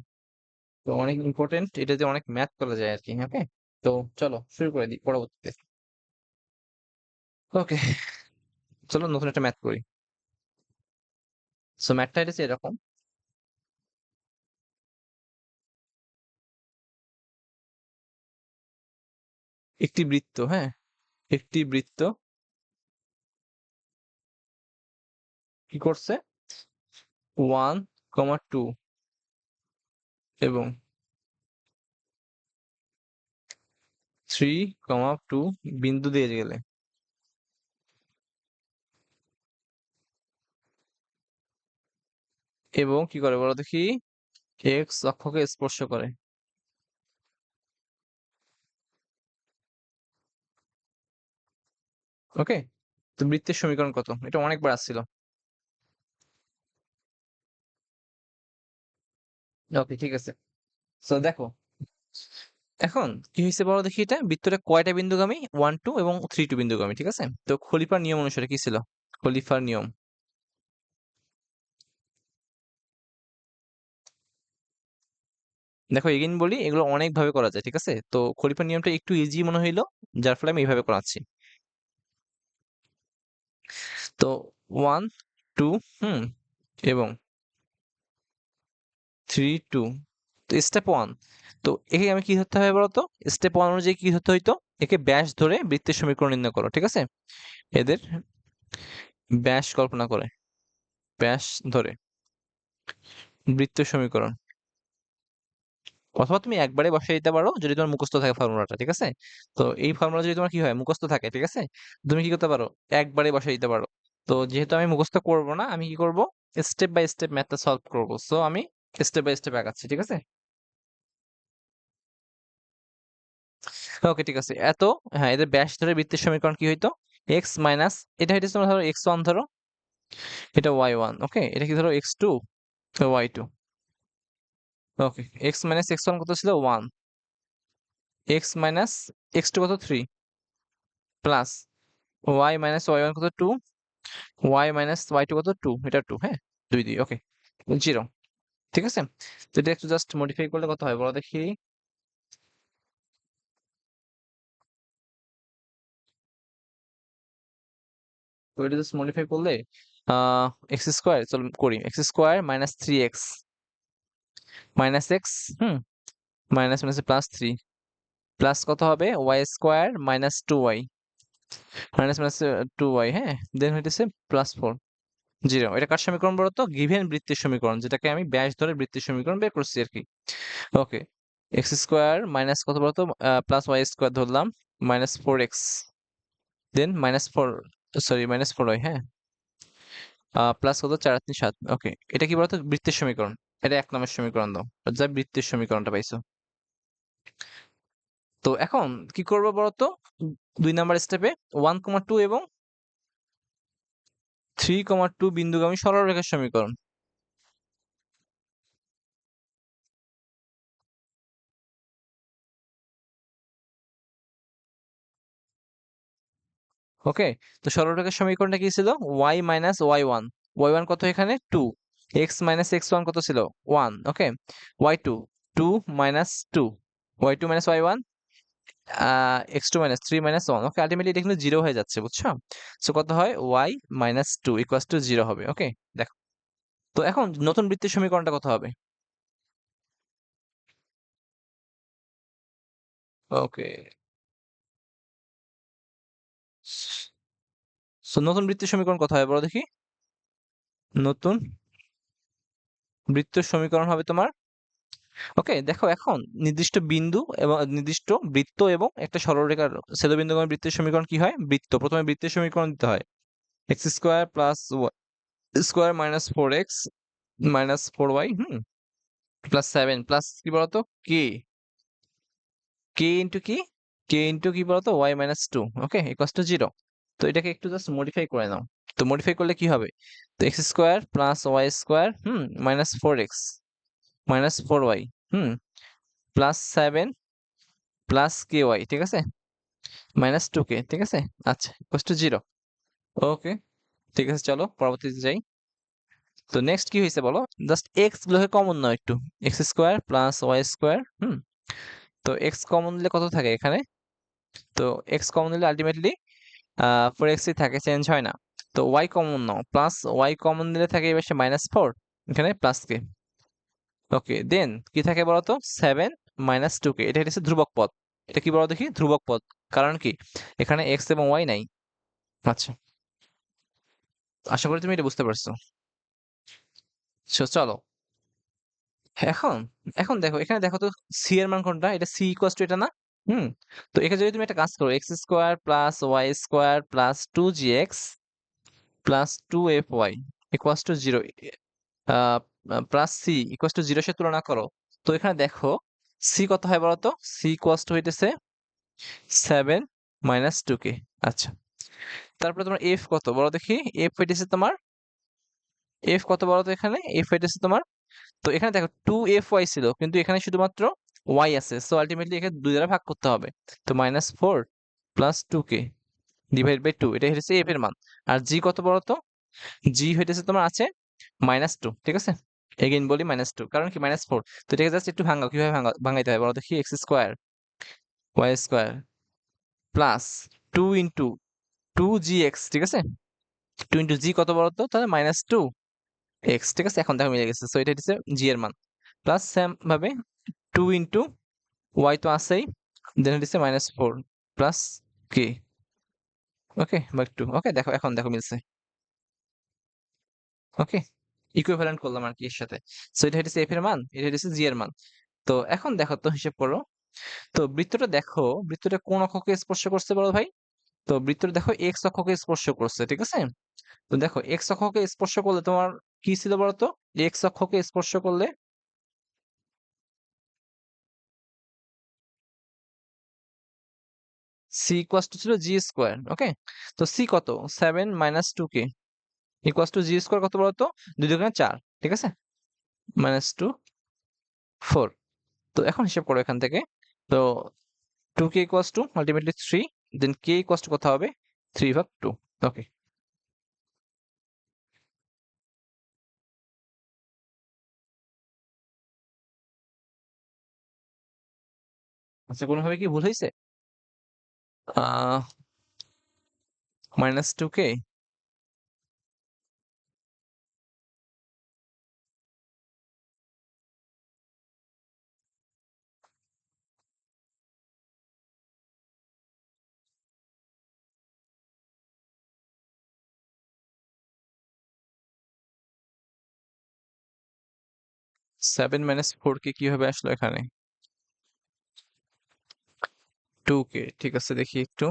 তো অনেক ইম্পর্টেন্ট, এটাতে অনেক ম্যাথ করা যায় আর কি। ওকে, তো চলো শুরু করে দিই পরবর্তীতে। ওকে, চলো নতুন একটা ম্যাথ করি। সো ম্যাথটা এটা এরকম, একটি বৃত্ত, হ্যাঁ, একটি বৃত্ত কি করছে, 1, 2 এবং 3, 2 বিন্দু দিয়ে গেলে, এবং কি করে বলো দেখি, এক্স অক্ষকে স্পর্শ করে। ওকে, তো বৃত্তের সমীকরণ কত? এটা অনেকবার আসছিল। ওকে, ঠিক আছে। সো দেখো, এখন কি হয়েছে বলো দেখি, এটা বৃত্তটা কয়টা বিন্দুগামী? 1, 2 এবং 3, 2 বিন্দুগামী, ঠিক আছে। তো খলিফার নিয়ম অনুসারে কি ছিল? খলিফার নিয়ম, দেখো এগেইন বলি, এগুলো অনেক ভাবে করা যায়, ঠিক আছে। তো খলিফার নিয়মটা একটু ইজি মনে হইলো, যার ফলে আমি এইভাবে করাচ্ছি। তো 1, 2, এবং 3, 2। তো স্টেপ ওয়ান, তো একে আমি কি ধরতে হবে বলতো? স্টেপ ওয়ান অনুযায়ী কি ধরতে হইতো? একে ব্যাস ধরে বৃত্তের সমীকরণ নির্ণয় করো, ঠিক আছে। এদের ব্যাস কল্পনা করে, ব্যাস ধরে, বৃত্তীয় সমীকরণ, অথবা তুমি একবারে বসাই দিতে পারো যদি তোমার মুখস্থ থাকে ফর্মুলাটা, ঠিক আছে? তো এই ফর্মুলা যদি তোমার কি হয় মুখস্থ থাকে, ঠিক আছে, তুমি কি করতে পারো একবারে বসাই দিতে পারো। তো যেহেতু আমি মুখস্থ করব না, আমি কি করব, স্টেপ বাই স্টেপ ম্যাথটা সলভ করব। সো আমি স্টেপ বাই স্টেপ আগাচ্ছি, ঠিক আছে? ওকে, ঠিক আছে। হ্যাঁ, এদের ব্যাস ধরে বৃত্তের সমীকরণ কি হইতো, এক্স মাইনাস, এটা হইতেছে তোমার ধরো এক্স ওয়ান, ধরো এটা ওয়াই ওয়ান, ওকে, এটা কি ধরো x two, Y two, okay. X minus x one কত ছিল, one. X minus x two কত, three, plus Y minus y one কত, two, y minus y two কত, টু, এটা টু, হ্যাঁ, দুই দুই, ওকে, জিরো, ঠিক আছে। তো এটা একটু জাস্ট মডিফাই করলে কত হয় বলো দেখি। তো এটা জাস্ট মডিফাই করলে এক্স স্কোয়ার, চল করি, x square minus three x minus x, hmm, minus minus plus three, plus কত হবে, y square minus two y, minus minus two y, হ্যাঁ, দেন হইতেছে প্লাস ফোর, জিরো। এটা কার সমীকরণ বলতো, গিভেন বৃত্তের সমীকরণ, যেটাকে আমি ব্যাস ধরে বৃত্তের সমীকরণ বের করছি আর কি। ওকে, এক্স স্কোয়ার মাইনাস কত বলতো, প্লাস ওয়াই স্কোয়ার ধরলাম, minus four x, then minus four, sorry minus four y, হ্যাঁ, প্লাস কত, চার আর তিন সাত, ওকে। এটা কি বলতো, বৃত্তের সমীকরণ। এটা এক নম্বর সমীকরণ দাও, যা বৃত্তের সমীকরণটা পাইছো। তো এখন কি করবো বলতো, দুই নাম্বার স্টেপে ওয়ান কমা টু এবং থ্রি কমা টু বিন্দুগামী সরলরেখার সমীকরণ। ওকে, তো সরলরেখার সমীকরণটা কি ছিল, y minus y one, Y one কত এখানে, two, x minus x one কত ছিল, one, okay, y two, two minus two, Y two minus y one, x two minus three minus one, okay, ultimately এটা কিন্তু জিরো হয়ে যাচ্ছে, বুঝছো? সো কত হয়, y minus two equals to zero হবে, ওকে। দেখো, তো এখন নতুন বৃত্তের সমীকরণটা কত হবে, ওকে। সো নতুন বৃত্তের সমীকরণ কত হবে বলো দেখি, নতুন বৃত্তের সমীকরণ হবে তোমার, ওকে, দেখো এখন নির্দিষ্ট বিন্দু এবং নির্দিষ্ট বৃত্ত এবং একটা সরলরেখার ছেদবিন্দুগামী বৃত্তের সমীকরণ কি হয়, বৃত্ত, প্রথমে বৃত্তের সমীকরণ দিতে হয়, x square plus square minus four x minus four y, hmm, plus seven, plus কি বলতো, কে, কে ইন্টু কি, কে ইন্টু কি বলতো, Y minus two, okay, equals to zero. তো এটাকে একটু জাস্ট মডিফাই করে নাও। তো মডিফাই করলে কি হবে, তো x square plus Y square, hmm, minus four x minus four y, hmm, plus seven plus k y, ঠিক আছে, মাইনাস টু কে, ঠিক আছে, আচ্ছা, ইকুয়াস টু জিরো, ওকে, ঠিক আছে, চলো পরবর্তীতে যাই। তো নেক্সট কি হয়েছে বলো, জাস্ট এক্স গুলোকে কমন নাও একটু, x square plus Y square, hmm, তো এক্স কমন নিলে কত থাকে এখানে, তো এক্স কমন নিলে আলটিমেটলি ফোর এক্সই থাকে, চেঞ্জ হয় না। তো ওয়াই কমন নাও, প্লাস ওয়াই কমন নিলে থাকে এবার মাইনাস ফোর, এখানে প্লাস কে, ওকে, দেন কি থাকে বলতো, সেভেন মাইনাস টু কে, এটা হচ্ছে ধ্রুবক পদ। এটা কি বলো দেখি, ধ্রুবক পদ, কারণ কি এখানে এক্স এবং ওয়াই নাই। আচ্ছা, আশা করি তুমি এটা বুঝতে পারছো। চলো, এখন এখন দেখো, এখানে দেখো তো, সি এর মান কোনটা, এটা সি ইকুয়াস টু এটা না, হুম, তো এখানে যদি তুমি একটা কাজ করো, x square plus Y square plus two g x plus two f y equals to zero, plus c equals to zero, সে তুলনা করো। তো এখানে দেখো সি কত হয় বলতো, সি ইকুয়াস টু হইতেছে সেভেন মাইনাস টু কে, আচ্ছা। তারপরে তোমার এফ কত বলো দেখি, এফ হইতেছে তোমার, এফ কত বলো তো, এখানে এফ হইতেছে তোমার, তো এখানে দেখো টু এফ ওয়াই ছিল, কিন্তু এখানে শুধুমাত্র ওয়াই আছে, সো আলটিমেটলি এখানে দুই দ্বারা ভাগ করতে হবে। তো মাইনাস ফোর প্লাস টু কে ডিভাইড বাই টু, এটা হচ্ছে এফ এর মান। আর জি কত বলো তো, জি হইতেছে তোমার আছে মাইনাস টু, ঠিক আছে, এগেইন বলি মাইনাস টু, কারণ কি মাইনাস ফোর। তো এটাকে জাস্ট একটু ভাঙাও, কিভাবে ভাঙাইতে হয় বলো দেখি, x square Y square plus two into two g x, ঠিক আছে, টু ইন্টু জি কত বলো তো, তাহলে মাইনাস টু এক্স, ঠিক আছে, এখন দেখো মিলে গেছে, সো এটা হচ্ছে জি এর মান, প্লাস সেম ভাবে টু ইন্টু ওয়াই তো আছেই, দেন হচ্ছে minus four plus k, okay, by two, okay, দেখো এখন দেখো মিলছে, ওকে। ইকুইভ্যালেন্ট করলাম আর কি এর সাথে। সো এটা হইতেছে এফ এর মান, এটা হইতেছে জি এর মান। তো এখন দেখো তো হিসেব করো। তো বৃত্তটা দেখো, বৃত্তটা কোন অক্ষকে স্পর্শ করছে বলো ভাই? তো বৃত্তটা দেখো এক্স অক্ষকে স্পর্শ করছে, ঠিক আছে? তো দেখো এক্স অক্ষকে স্পর্শ করলে তোমার কি ছিল বলতো? এক্স অক্ষকে স্পর্শ করলে সি ইকুয়াস টু ছিল জি স্কোয়ার, ওকে? তো সি কত? 7 - 2k equals two G square কত বলতো? 2 × 4, ঠিক আছে? -2 4। তো এখন হিসাব করো এখান থেকে। তো 2k equals to ultimately 3, then k equals to কত হবে? 3/2। ওকে। আচ্ছা, কোনোভাবে কি ভুল হয়েছে? আহ -2k। 7 - 4k কিভাবে আসলো এখানে? 2k, ঠিক আছে, দেখি একটু।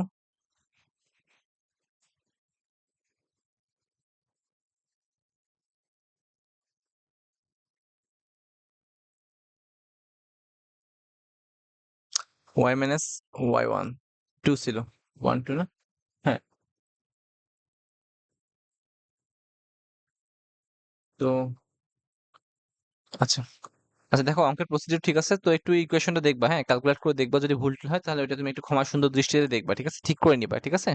y - y1, 2 ছিল। 1 2 না? হ্যাঁ। তো আচ্ছা, আচ্ছা, দেখো অঙ্কের প্রসিডিউর ঠিক আছে, তো একটু ইকুয়েশনটা দেখবা, হ্যাঁ, ক্যালকুলেট করে দেখবা, যদি ভুল টুল হয় তাহলে ওটা তুমি একটু ক্ষমা সুন্দর দৃষ্টিতে দেখবা, ঠিক আছে? ঠিক করে নিবা, ঠিক আছে?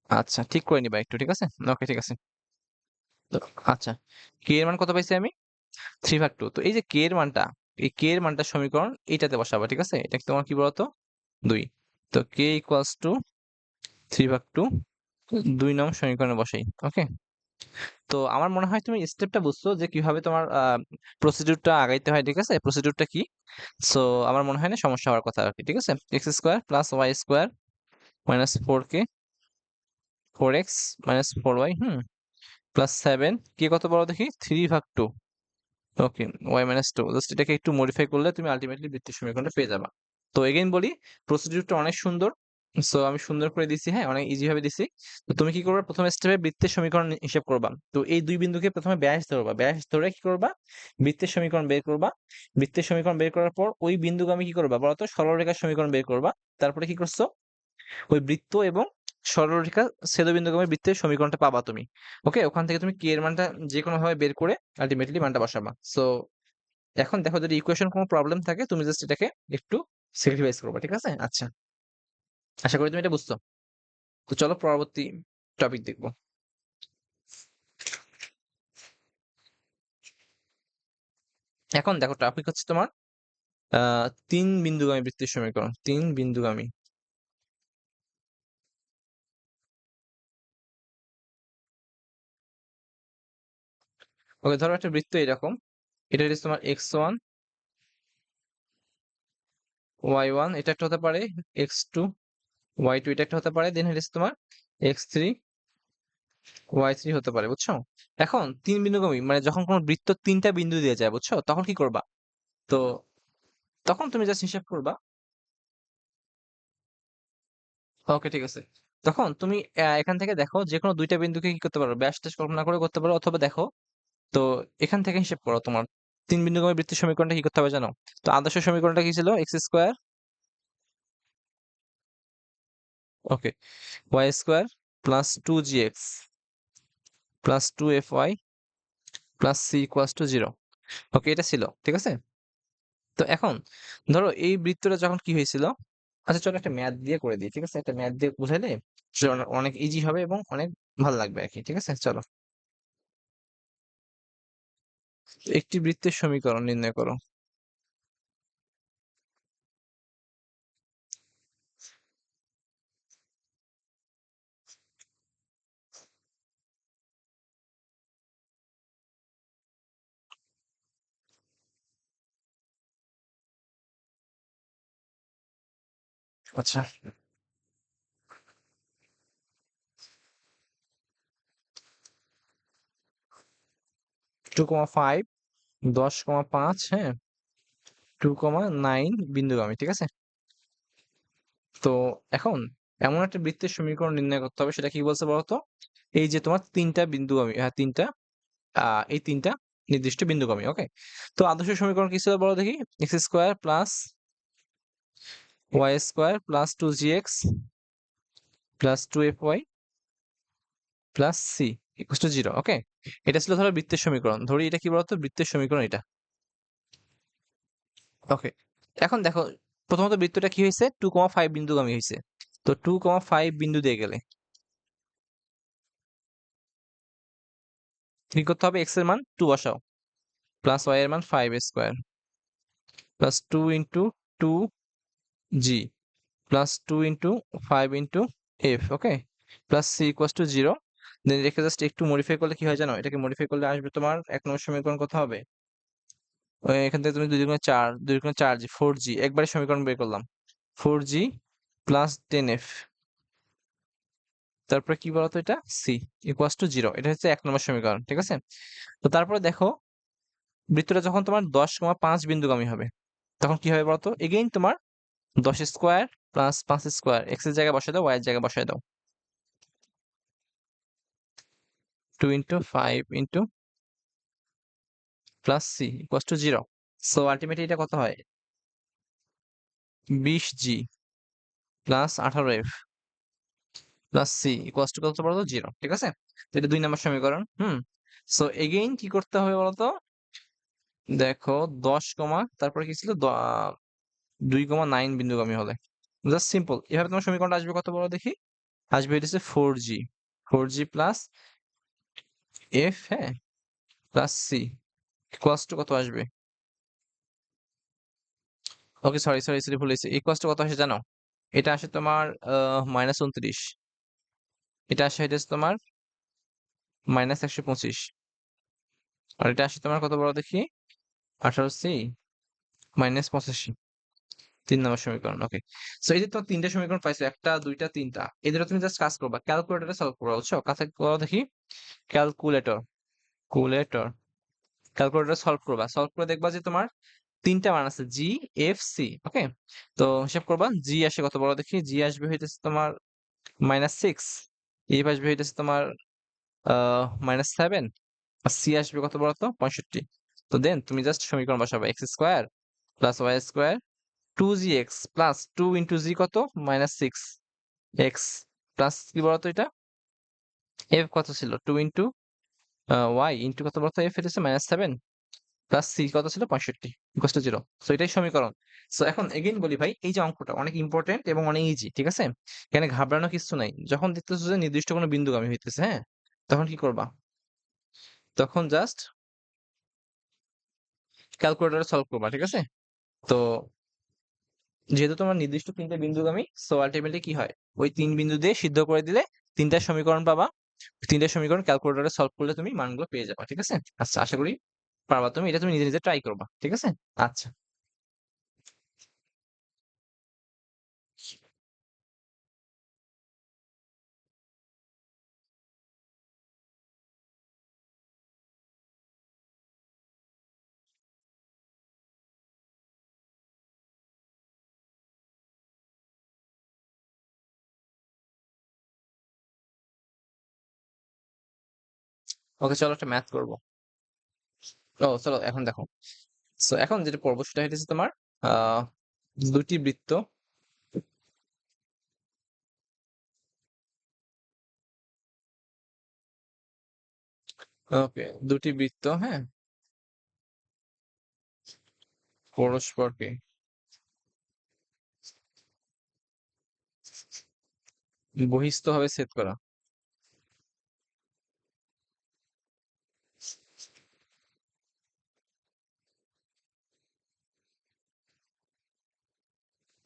আচ্ছা, ঠিক করে নিবা একটু, ঠিক আছে? ওকে, ঠিক আছে। তো আচ্ছা, কে এর মান কত পাইছি আমি? 3/2। তো এই যে কে এর মানটা, এই কে এর মানটা সমীকরণ এইটাতে বসাবা, ঠিক আছে? এটা কি তোমার কি বলতো? 2। তো কে ইকুয়ালস টু 3/2, 2 নং সমীকরণে বসাই, ওকে? তো আমার মনে হয় তুমি স্টেপটা বুঝছো যে কিভাবে তোমার প্রসিডিউরটা আগাইতে হয়, ঠিক আছে? প্রসিডিউরটা কি? সো আমার মনে হয় না সমস্যা হওয়ার কথা আর কি, ঠিক আছে? X square plus Y square -4k, 4x - 4y, plus 7, কে কত বড় দেখি? 3/2। ওকে, y - 2, জাস্ট এটাকে একটু মডিফাই করলে তুমি আলটিমেটলি বৃত্তের সমীকরণটা পেয়ে যাবা। তো এগেইন বলি, প্রসিডিউরটা অনেক সুন্দর। সো আমি সুন্দর করে দিছি, হ্যাঁ, অনেক ইজি ভাবে দিছি। তো তুমি কি করবা? প্রথম স্টেপে বৃত্তের সমীকরণ হিসেব করবা। তো এই দুই বিন্দুকে প্রথমে ব্যাস ধরবা, ব্যাস ধরে কি করবা? বৃত্তের সমীকরণ বের করবা। বৃত্তের সমীকরণ বের করার পর ওই বিন্দুগামী কি করবা বলতো? সরলরেখার সমীকরণ বের করবা। তারপরে কি করছো? ওই বৃত্ত এবং সরলরেখা ছেদবিন্দুগামী বৃত্তের সমীকরণটা পাবা তুমি। ওকে, ওখান থেকে তুমি কে এর মানটা যে কোনো ভাবে বের করে আলটিমেটলি মানটা বসাবা। সো এখন দেখো, যদি ইকুয়েশন কোনো প্রবলেম থাকে তুমি জাস্ট এটাকে একটু স্যাক্রিফাইস করবা, ঠিক আছে? আচ্ছা, আশা করি তুমি এটা বুঝছো। তো চলো পরবর্তী টপিক দেখবো। এখন দেখো টপিক হচ্ছে তোমার 3 বিন্দুগামী বৃত্তের সমীকরণ, 3 বিন্দুগামী। ওকে, ধরো একটা বৃত্ত এরকম, এটা হচ্ছে তোমার x1 y1, এটা একটা হতে পারে, x2 y2 এটা একটা হতে পারে, দেন হচ্ছে তোমার x3 y3 হতে পারে, বুঝছো? এখন 3 বিন্দুগামী মানে যখন কোনো বৃত্ত 3টা বিন্দু দিয়ে যায়, বুঝছো, তখন কি করবা? তো তখন তুমি জাস্ট হিসাব করবা। ওকে, ঠিক আছে। তখন তুমি এখান থেকে দেখো যে কোনো 2টা বিন্দুকে কি করতে পারো? ব্যাস ট্যাস কল্পনা করে করতে পারো, অথবা দেখো, তো এখান থেকে হিসেব করো তোমার 3 বিন্দুগামী বৃত্তের সমীকরণটা কি করতে হবে জানো? তো আদর্শ সমীকরণটা কি ছিল? X square, okay, Y square plus 2gx plus 2fy plus C equals to 0। Okay, এটা ছিল, ঠিক আছে? তো এখন ধরো এই বৃত্তটা যখন কি হয়েছিল, আচ্ছা চলো একটা ম্যাথ দিয়ে করে দিই, ঠিক আছে? একটা ম্যাথ দিয়ে বুঝাইলে সেটা অনেক ইজি হবে এবং অনেক ভালো লাগবে আর কি, ঠিক আছে? চলো, একটি বৃত্তের সমীকরণ নির্ণয় করো। আচ্ছা, 2,5, 10,5, হ্যাঁ, 2,9 বিন্দুগামী, ঠিক আছে? তো এখন এমন একটা বৃত্তের সমীকরণ নির্ণয় করতে হবে, সেটা কি বলছে বলতো? এই যে তোমার তিনটা বিন্দুগামী, হ্যাঁ তিনটা, এই তিনটা নির্দিষ্ট বিন্দুগামী, ওকে? তো আদর্শ সমীকরণ কি ছিল বলো দেখি? X square plus Y square plus 2gx plus 2fy plus C equal to 0, okay? এটা ছিল ধরো বৃত্তের সমীকরণ, ধরি এটা কি বলতো? বৃত্তের সমীকরণ এটা, ওকে? এখন দেখো, প্রথমত বৃত্তটা কি হয়েছে? 2,5 বিন্দুগামী হয়েছে। তো 2,5 বিন্দু দিয়ে গেলে কি করতে হবে? এক্স এর মান 2 বসাও, প্লাস ওয়াই এর মান 5 square plus 2 into 2g plus 2 into 5 into F, okay? Plus C equal to 0। Then রেখে জাস্ট একটু মডিফাই করলে কি হয় জানো? এটাকে মডিফাই করলে আসবে তোমার 1 নম্বর সমীকরণ কত হবে? এখান থেকে তুমি 2 দুগুণে 4, 2 দুগুণে 4g, 4g একবারে সমীকরণ বের করলাম, 4g প্লাস 10f, তারপরে কি বলতো এটা? C equal to 0। এটা হচ্ছে 1 নম্বর সমীকরণ, ঠিক আছে? তো তারপরে দেখো, বৃত্তটা যখন তোমার 10,5 বিন্দুগামী হবে, তখন কি হবে বলতো? এগেইন তোমার 10 স্কোয়ার প্লাস 5 স্কোয়ার, এক্স এর জায়গায় বসায় দাও, ওয়াই এর জায়গায় বসায় দাও, 2 into 5 into plus C equal to 0। So ultimately এটা কত হয়? 20g plus 18f plus C equal to কত বলতো? 0, ঠিক আছে? তো এটা 2 নম্বর সমীকরণ। সো এগেইন কি করতে হবে বলতো? দেখো 10 কমা তারপরে কি ছিল? 2,9 বিন্দুগামী হলে জাস্ট সিম্পল এভাবে তোমার সমীকরণটা আসবে কত বড় দেখি? আসবে এটা হচ্ছে 4g, 4g প্লাস এফ, হ্যাঁ, প্লাস সি ইকুয়াল টু কত আসবে? ওকে, সরি সরি সরি, ভুল হয়েছে। ইকুয়াল টু কত আসে জানো? এটা আসে তোমার -29, এটা আসে এটা হচ্ছে তোমার -125, আর এটা আসে তোমার কত বড় দেখি? 18c -85, 3 নম্বর সমীকরণ, ওকে? সো এই যে তোমার তিনটা সমীকরণ পাইছো, একটা দুইটা তিনটা, এদের তুমি জাস্ট কাজ করবা, ক্যালকুলেটরে সলভ করবা, বুঝছো? কাছে করো দেখি, ক্যালকুলেটর, কুলেটর, ক্যালকুলেটরে সলভ করবা, সলভ করে দেখবা যে তোমার তিনটা মান আছে, জি, এফ, সি, ওকে? তো হিসাব করবা, জি আসে কত বড় দেখি? জি আসবে হইতেছে তোমার -6, এফ আসবে হইতেছে তোমার -7, আর সি আসবে কত বড়? তো 65। তো দেন তুমি জাস্ট সমীকরণ বসাবা, x square plus Y square 2gx plus 2 into g কত? -6 এক্স প্লাস কি বলতো এটা? এফ কত ছিল? 2 ইন্টু ওয়াই ইন্টু কত বলতো? এফ এটা হচ্ছে -7 প্লাস সি কত ছিল? 65 ইকুয়াল টু 0। সো এটাই সমীকরণ। সো এখন এগেইন বলি ভাই, এই যে অঙ্কটা অনেক ইম্পর্টেন্ট এবং অনেক ইজি, ঠিক আছে? এখানে ঘাবড়ানো কিছু নাই। যখন দেখতেছো যে নির্দিষ্ট কোনো বিন্দুগামী হইতেছে, হ্যাঁ, তখন কি করবা? তখন জাস্ট ক্যালকুলেটরে সলভ করবা, ঠিক আছে? তো যেহেতু তোমার নির্দিষ্ট তিনটা বিন্দুগামী, সো আলটিমেটলি কি হয়? ওই তিন বিন্দু দিয়ে সিদ্ধ করে দিলে তিনটা সমীকরণ পাবা। তিনটা সমীকরণ ক্যালকুলেটরে সলভ করলে তুমি মানগুলো পেয়ে যাবা, ঠিক আছে? আচ্ছা, আশা করি পারবা তুমি। এটা তুমি নিজে নিজে ট্রাই করবা, ঠিক আছে? আচ্ছা, ওকে, চলো একটা ম্যাথ করবো। ও চলো এখন দেখো। সো এখন যেটা পড়বো সেটা হচ্ছে তোমার আহ দুটি বৃত্ত, ওকে, দুটি বৃত্ত, হ্যাঁ, পরস্পরকে বহিস্থভাবে ছেদ করা,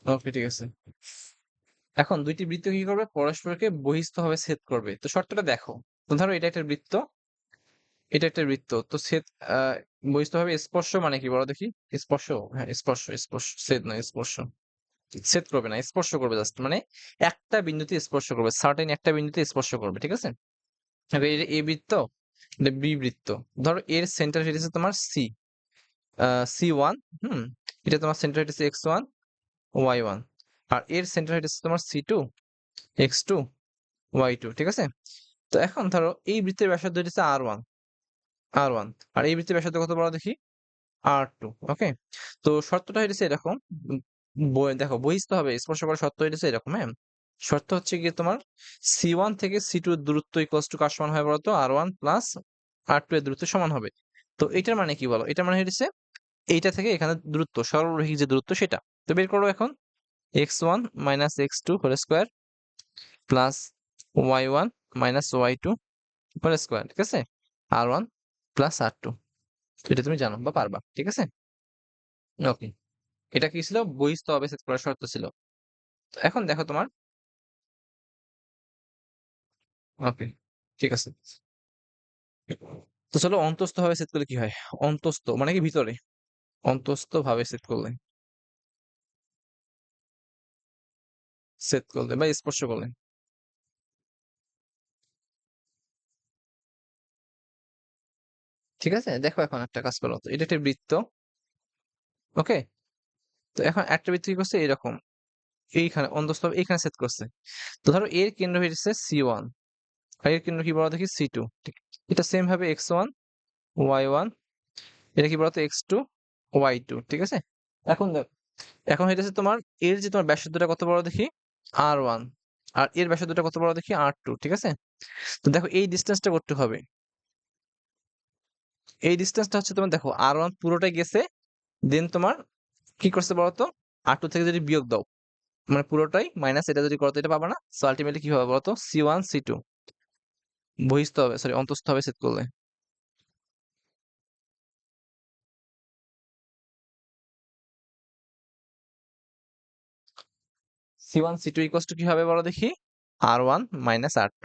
ওকে, ঠিক আছে। এখন দুইটি বৃত্ত কি করবে? পরস্পরকে বহিস্থভাবে ছেদ করবে। তো শর্তটা দেখো, তো ধরো এটা একটা বৃত্ত, এটা একটা বৃত্ত, তো ছেদ বহিস্থভাবে স্পর্শ মানে কি বলো দেখি? স্পর্শ, হ্যাঁ, স্পর্শ, স্পর্শ, ছেদ নয়, স্পর্শ। ছেদ করবে না, স্পর্শ করবে জাস্ট, মানে একটা বিন্দুতে স্পর্শ করবে, সার্টেন একটা বিন্দুতে স্পর্শ করবে, ঠিক আছে? এই বৃত্ত, এটা বি বৃত্ত। ধরো এর সেন্টার হইতেছে তোমার সি, C1, এটা তোমার সেন্টার হইতেছে x1 y1, আর এর সেন্টার হইতেছে তোমার C2 x2 y2, ঠিক আছে? তো এখন ধরো এই বৃত্তের ব্যাসার্ধ হইতেছে R1, আর এই বৃত্তের ব্যাসার্ধ কত বড় দেখি? R2, ওকে? তো শর্তটা হইতেছে এরকম, দেখো বহিস্থ হবে স্পর্শ করার শর্ত হইতেছে এরকম, হ্যাঁ? শর্ত হচ্ছে গিয়ে তোমার C1 থেকে C2 এর দূরত্ব ইকুয়ালস টু কার সমান হয় বলতো? R1 প্লাস R2 এর দূরত্ব সমান হবে। তো এটার মানে কি বলো? এটার মানে হইতেছে এইটা থেকে এখানে দূরত্ব, সরলরৈখিক যে দূরত্ব সেটা। তো বের করো এখন, x1 minus x2 whole square plus y1 minus y2 whole square, ঠিক আছে? R1 প্লাস R2, এটা তুমি জানো বা পারবা, ঠিক আছে? ওকে, এটা কি ছিল? বহিস্থ অবেসেট করার শর্ত ছিল। তো এখন দেখো তোমার, ওকে, ঠিক আছে। তো চলো অন্তস্থ ভাবে সেট করলে কি হয়? অন্তস্থ মানে কি ভিতরে, অন্তস্থ ভাবে সেট করলে বা স্পর্শ করলে, ঠিক আছে? দেখো এখন একটা কাজ করো, তো এটা একটা বৃত্ত, ওকে? তো এখন একটা বৃত্ত কি করছে এরকম, এইখানে অন্তস্থ ভাবে এইখানে সেট করছে। তো ধরো এর কেন্দ্র হয়েছে C1, আর এর কেন্দ্র কি বড় দেখি C2, ঠিক? এটা সেম ভাবে x1 y1, এটা কি বলতো x2 y2, ঠিক আছে? এখন দেখো, এখন হইতেছে তোমার এর যে তোমার ব্যাসার্ধটা কত বড় দেখি? R1, আর এর ব্যাসার্ধটা কত বড় দেখি? R2, ঠিক আছে? তো দেখো এই ডিসটেন্সটা করতে হবে, এই ডিসটেন্সটা হচ্ছে তোমার, দেখো R1 পুরোটাই গেছে, দেন তোমার কি করছে বলতো? R2 থেকে যদি বিয়োগ দাও, মানে পুরোটাই মাইনাস এটা যদি করো তো এটা পাবা না। সো আলটিমেটলি কি হবে বলতো? C1 C2 বহিস্থ হবে, সরি অন্তস্থ হবে সেট করলে। C1 C2 ইকুয়ালস টু কি হবে বলো দেখি? R1 minus R2।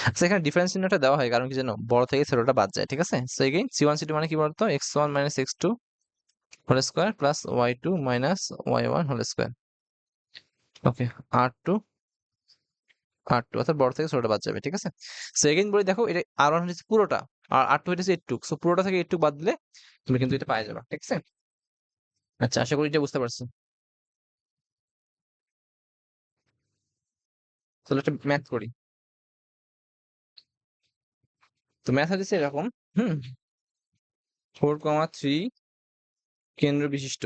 আচ্ছা, এখানে ডিফারেন্স চিহ্নটা দেওয়া হয় কারণ কি জানো? বড় থেকে ছোটটা বাদ যায়, ঠিক আছে? সো এগেইন C1 C2 মানে কি বলতো? x1 minus x2 whole square plus y2 minus y1 whole square, okay? R2 R2 অর্থাৎ বড় থেকে ছোটটা বাদ যাবে, ঠিক আছে? সো এগেইন বলি, দেখো এটা R1 হচ্ছে পুরোটা, আর R2 হচ্ছে এইটুক, সো পুরোটা থেকে এইটুক বাদ দিলে তুমি কিন্তু এটা পাই যাবে, ঠিক আছে? আচ্ছা, আশা করি এটা বুঝতে পারছো। তাহলে একটা ম্যাথ করি। তো ম্যাথ হচ্ছে এরকম, হুম, 4,3 কেন্দ্র বিশিষ্ট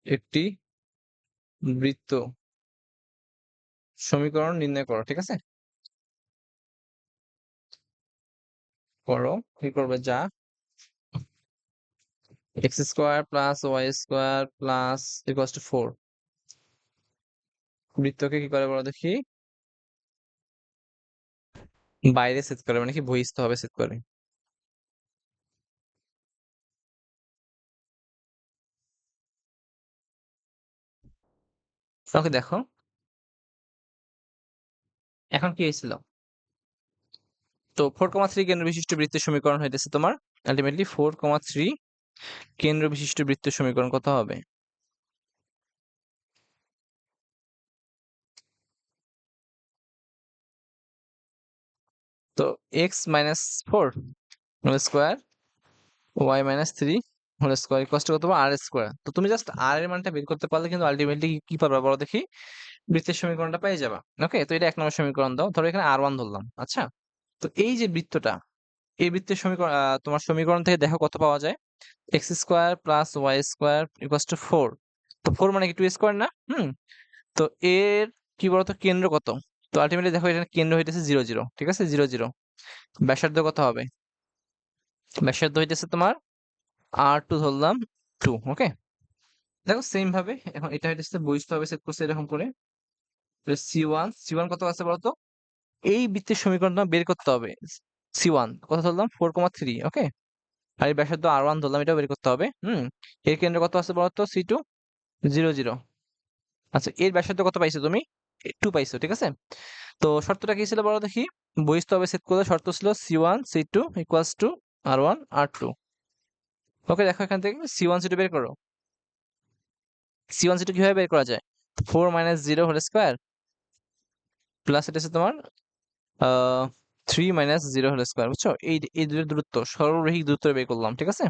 একটি বৃত্ত সমীকরণ নির্ণয় করো, ঠিক আছে? করো, কি করবে? যা X square plus Y square plus equals to 4 বৃত্তকে কি করে বলো দেখি? বাইরে সেট করে, মানে কি বহিস্থ হবে সেট করে। ওকে, দেখো এখন কি হয়েছিল? তো 4,3 কেন্দ্র বিশিষ্ট বৃত্তের সমীকরণ হইতেছে তোমার আলটিমেটলি 4,3 কেন্দ্র বিশিষ্ট বৃত্তের সমীকরণ কত হবে? তো x-4 whole square y-3 whole square equals to কত? R square. তো তুমি জাস্ট আর এর মানটা বের করতে পারলে কিন্তু আলটিমেটলি কি পারবা বলো দেখি? বৃত্তের সমীকরণটা পেয়ে যাবা, ওকে? তো এটা এক নম্বর সমীকরণ দাও, ধরো এখানে R1 ধরলাম, আচ্ছা? তো এই যে বৃত্তটা, এই বৃত্তের সমীকরণ, তোমার সমীকরণ থেকে দেখো কত পাওয়া যায়? X square plus Y square equals to 4। তো 4 মানে কি 2 স্কোয়ার না? তো এর কি বলতো কেন্দ্র কত? তো আলটিমেটলি দেখো এখানে কেন্দ্র হইতেছে 0 0, ঠিক আছে? 0 0। ব্যাসার্ধ কত হবে? ব্যাসার্ধ হইতেছে তোমার R2 ধরলাম 2, ওকে? দেখো সেম ভাবে এখন এটা হইতেছে বহিস্থ হবে সেট করছে এরকম করে। C1 কত আছে বলতো? এই বৃত্তের সমীকরণটা বের করতে হবে। C1 কত ধরলাম? 4,3, ওকে? আর এই ব্যাসার্ধ R1 ধরলাম, এটাও বের করতে হবে। এর কেন্দ্র কত আছে বলতো? C2 0 0। আচ্ছা, এর ব্যাসার্ধ কত পাইছো তুমি? 2 পাইছো, ঠিক আছে? তো শর্তটা কি ছিল বলো দেখি? বহিস্থ হবে সেট করলে শর্ত ছিল C1 C2 equals to R1 R2, ওকে? দেখো এখান থেকে C1 C2 বের করো। C1 C2 কিভাবে বের করা যায়? 4 মাইনাস 0 হোল স্কোয়ার প্লাস এটা হচ্ছে তোমার 3 মাইনাস 0 হোল স্কয়ার, বুঝছো? এই দুটোর দূরত্ব, সরলরৈখিক দূরত্ব বের করলাম, ঠিক আছে?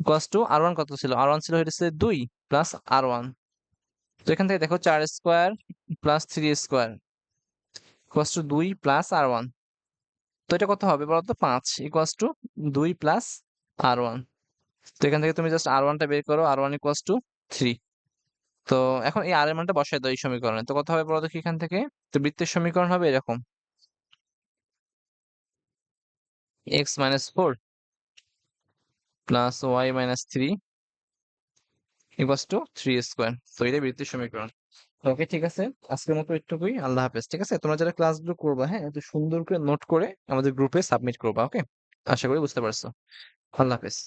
ইকুয়ালস টু আর1 কত ছিল? আর1 ছিল হচ্ছে 2 প্লাস আর1। তো এখান থেকে দেখো 4 square plus 3 square equals to 2 plus আর1। তো এটা কত হবে বলতো? 5 ইকুয়ালস টু 2 প্লাস আর1। তো এখান থেকে তুমি জাস্ট আর1টা বের করো, আর1 ইকুয়ালস টু 3। তো এখন এই আর এর মানটা বসায় দাও এই সমীকরণে। তো কত হবে বলতো কি এখান থেকে? তো বৃত্তের সমীকরণ হবে এরকম, x minus 4 plus y minus 3 equals to 3 square. তো এটাই বৃত্তের সমীকরণ। ওকে, ঠিক আছে, আজকের মতো এটুকুই। আল্লাহ হাফেজ। ঠিক আছে, তোমরা যারা ক্লাসগুলো করবা, হ্যাঁ, একটু সুন্দর করে নোট করে আমাদের গ্রুপে সাবমিট করবা। ওকে, আশা করি বুঝতে পারছো। আল্লাহ হাফেজ।